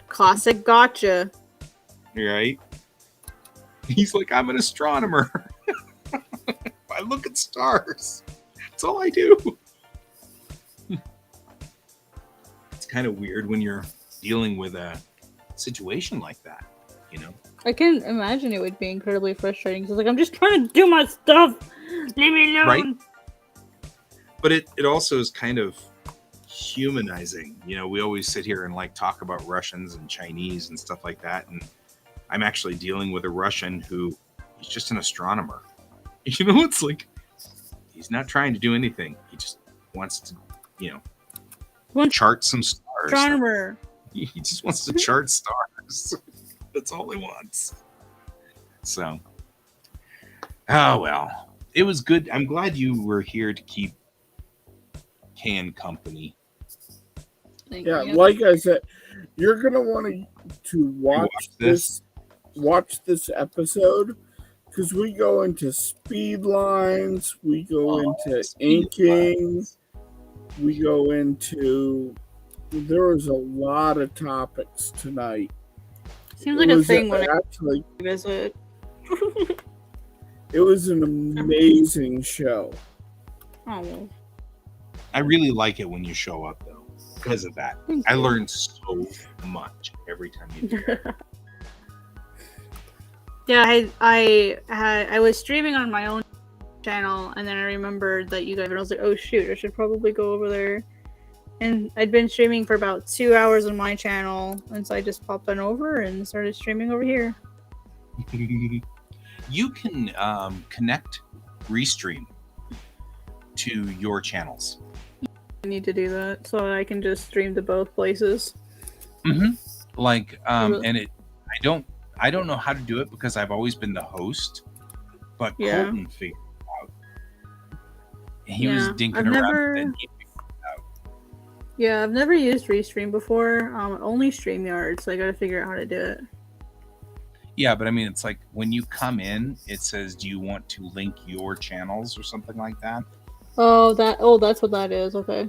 gotcha. Right? He's like, I'm an astronomer. I look at stars. That's all I do. It's kind of weird when you're dealing with a situation like that, I can imagine it would be incredibly frustrating. Because, I'm just trying to do my stuff. Leave me alone. Right? But it also is kind of humanizing. We always sit here and talk about Russians and Chinese and stuff like that. And I'm actually dealing with a Russian who is just an astronomer. It's like he's not trying to do anything. He just wants to, chart some stars. Astronomer. He just wants to chart stars. That's all he wants. So, oh well, it was good. I'm glad you were here to keep Can company. Thank Yeah, you. like I said, you're gonna want to watch this episode because we go into speed lines, we go into inking, we go into. There was a lot of topics tonight. Seems like a thing when actually I visit. it was an amazing show. Oh, well. I really like it when you show up though, because of that. Thank I you. learn so much every time you do that. Yeah, I was streaming on my own channel, and then I remembered that you guys, and I was like, oh shoot, I should probably go over there. And I'd been streaming for about 2 hours on my channel, and so I just popped on over and started streaming over here. You can connect restream to your channels. I need to do that so I can just stream to both places. Like and it I don't know how to do it because I've always been the host, but Yeah. Colton figured it out. He Yeah, was dinking I've around never- and he figured it out. Yeah, I've never used Restream before. Only StreamYard, so I gotta figure out how to do it. Yeah, but I mean, it's like when you come in, it says, "Do you want to link your channels or something like that?" Oh, that's what that is. Okay.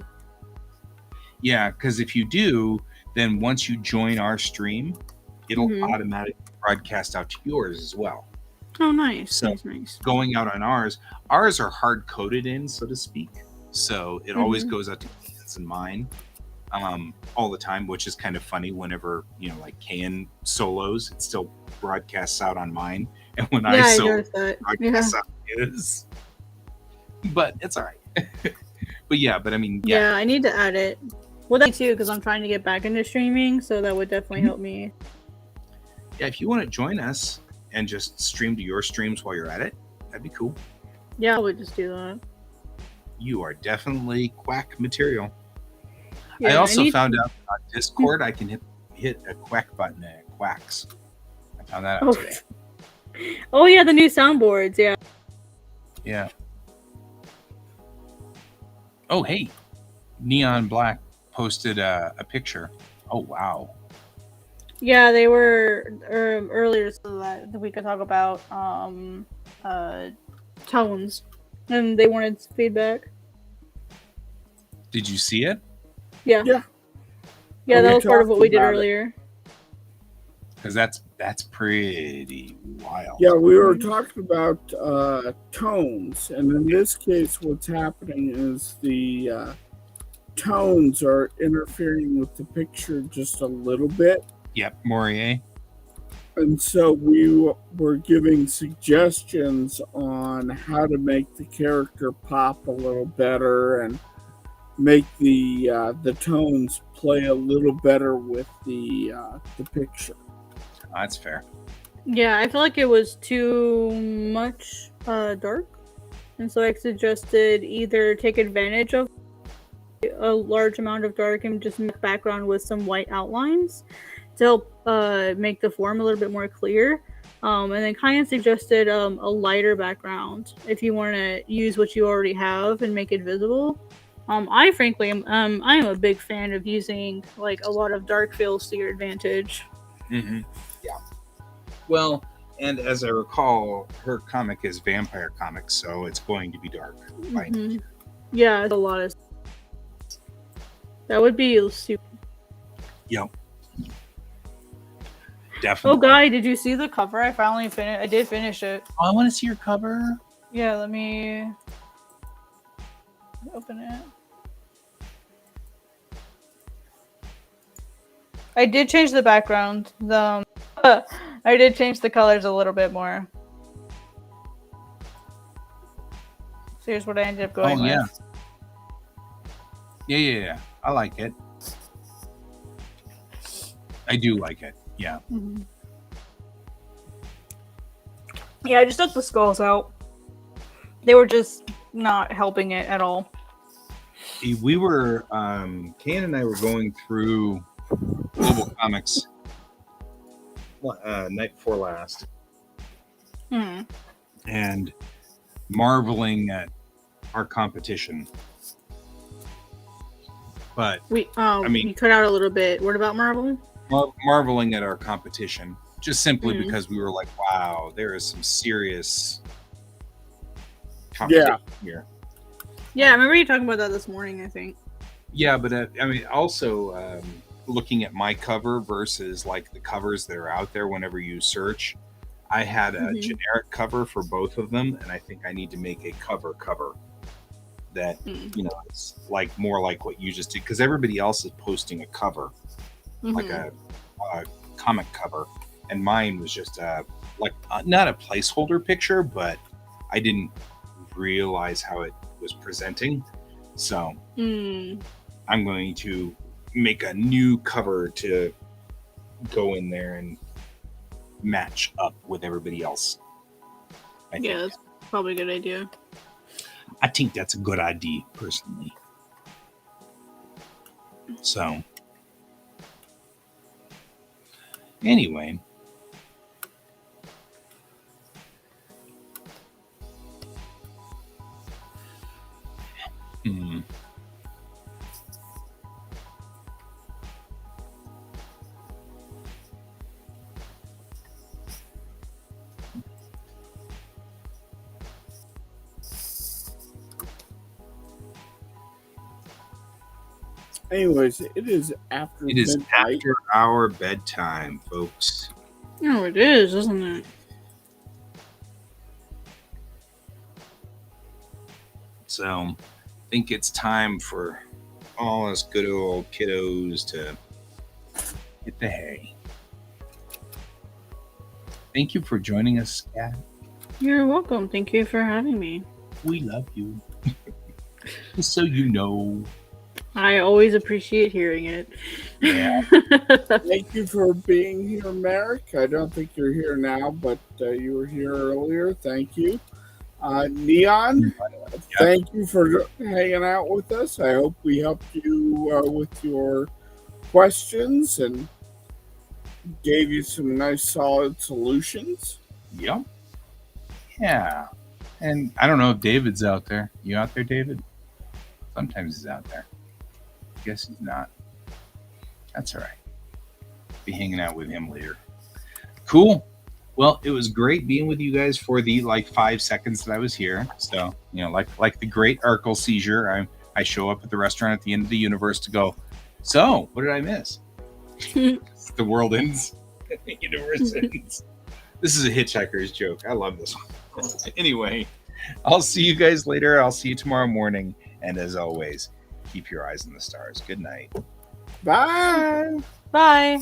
Yeah, because if you do, then once you join our stream, it'll automatically broadcast out to yours as well. Oh, nice. So- Nice. Going out on ours are hard coded in, so to speak. So it always goes out to Kayan's and mine all the time, which is kind of funny. Whenever like Kayan solos, it still broadcasts out on mine, and when I I solo, noticed that. broadcasts out his. But it's all right. But I mean, Yeah, I need to add it. Well, that too, because I'm trying to get back into streaming, so that would definitely help me. Yeah, if you want to join us and just stream to your streams while you're at it, that'd be cool. Yeah, I would just do that. You are definitely quack material. Yeah, I also need- found out on Discord I can hit a quack button and it quacks. I found that out today. Oh yeah, the new soundboards. Yeah. Yeah. Oh hey, Neon Black posted a picture. Oh wow. Yeah, they were earlier so that we could talk about tones, and they wanted feedback. Did you see it? Yeah. Yeah. Yeah, Oh, that we was part of talked what we did about it. earlier. Because that's pretty wild. Yeah, we were talking about tones, and in this case, what's happening is the tones are interfering with the picture just a little bit. Yep, Morier. And so we were giving suggestions on how to make the character pop a little better and make the tones play a little better with the picture. Oh, that's fair. Yeah, I feel like it was too much dark, and so I suggested either take advantage of a large amount of dark and just make the background with some white outlines to help make the form a little bit more clear. And then Kyan suggested a lighter background if you want to use what you already have and make it visible. I frankly am a big fan of using like a lot of dark fills to your advantage. Mm-hmm. Yeah. Well, and as I recall, her comic is vampire comics, so it's going to be dark. By nature. Yeah, it's a lot of. That would be super. Yep. Definitely. Oh, Guy, did you see the cover? I finally finished. I did finish it. Oh, I want to see your cover. Yeah, let me open it. I did change the background. I did change the colors a little bit more. So here's what I ended up going yeah. with. Yeah. I like it. I do like it. Yeah. Mm-hmm. Yeah, I just took the skulls out. They were just not helping it at all. We were, Kayan and I were going through Global Comics night before last and marveling at our competition. But I mean, you cut out a little bit. What about Marvel? Marveling at our competition, just simply because we were like, wow, there is some serious competition here. Yeah, I remember you talking about that this morning, I think. Yeah, but I mean, also looking at my cover versus like the covers that are out there whenever you search, I had a generic cover for both of them, and I think I need to make a cover that it's like more like what you just did, because everybody else is posting a cover, like a comic cover, and mine was just not a placeholder picture, but I didn't realize how it was presenting, so I'm going to make a new cover to go in there and match up with everybody else. Yeah, that's probably a good idea. I think that's a good idea, personally. So, anyway. Anyways, it is after our bedtime, folks. Oh, it is, isn't it? So, I think it's time for all us good old kiddos to hit the hay. Thank you for joining us, Scott. You're welcome. Thank you for having me. We love you. Just so you know. I always appreciate hearing it. Yeah. Thank you for being here, Merrick. I don't think you're here now, but you were here earlier. Thank you. Neon, thank you for hanging out with us. I hope we helped you with your questions and gave you some nice, solid solutions. Yep. Yeah. And I don't know if David's out there. You out there, David? Sometimes he's out there. Guess he's not. That's all right. Be hanging out with him later. Cool. Well, it was great being with you guys for the 5 seconds that I was here. So, like the great Urkel seizure, I show up at the restaurant at the end of the universe to go, so what did I miss? The world ends. The universe ends. This is a hitchhiker's joke. I love this one. Anyway, I'll see you guys later. I'll see you tomorrow morning. And as always, keep your eyes on the stars. Good night. Bye. Bye.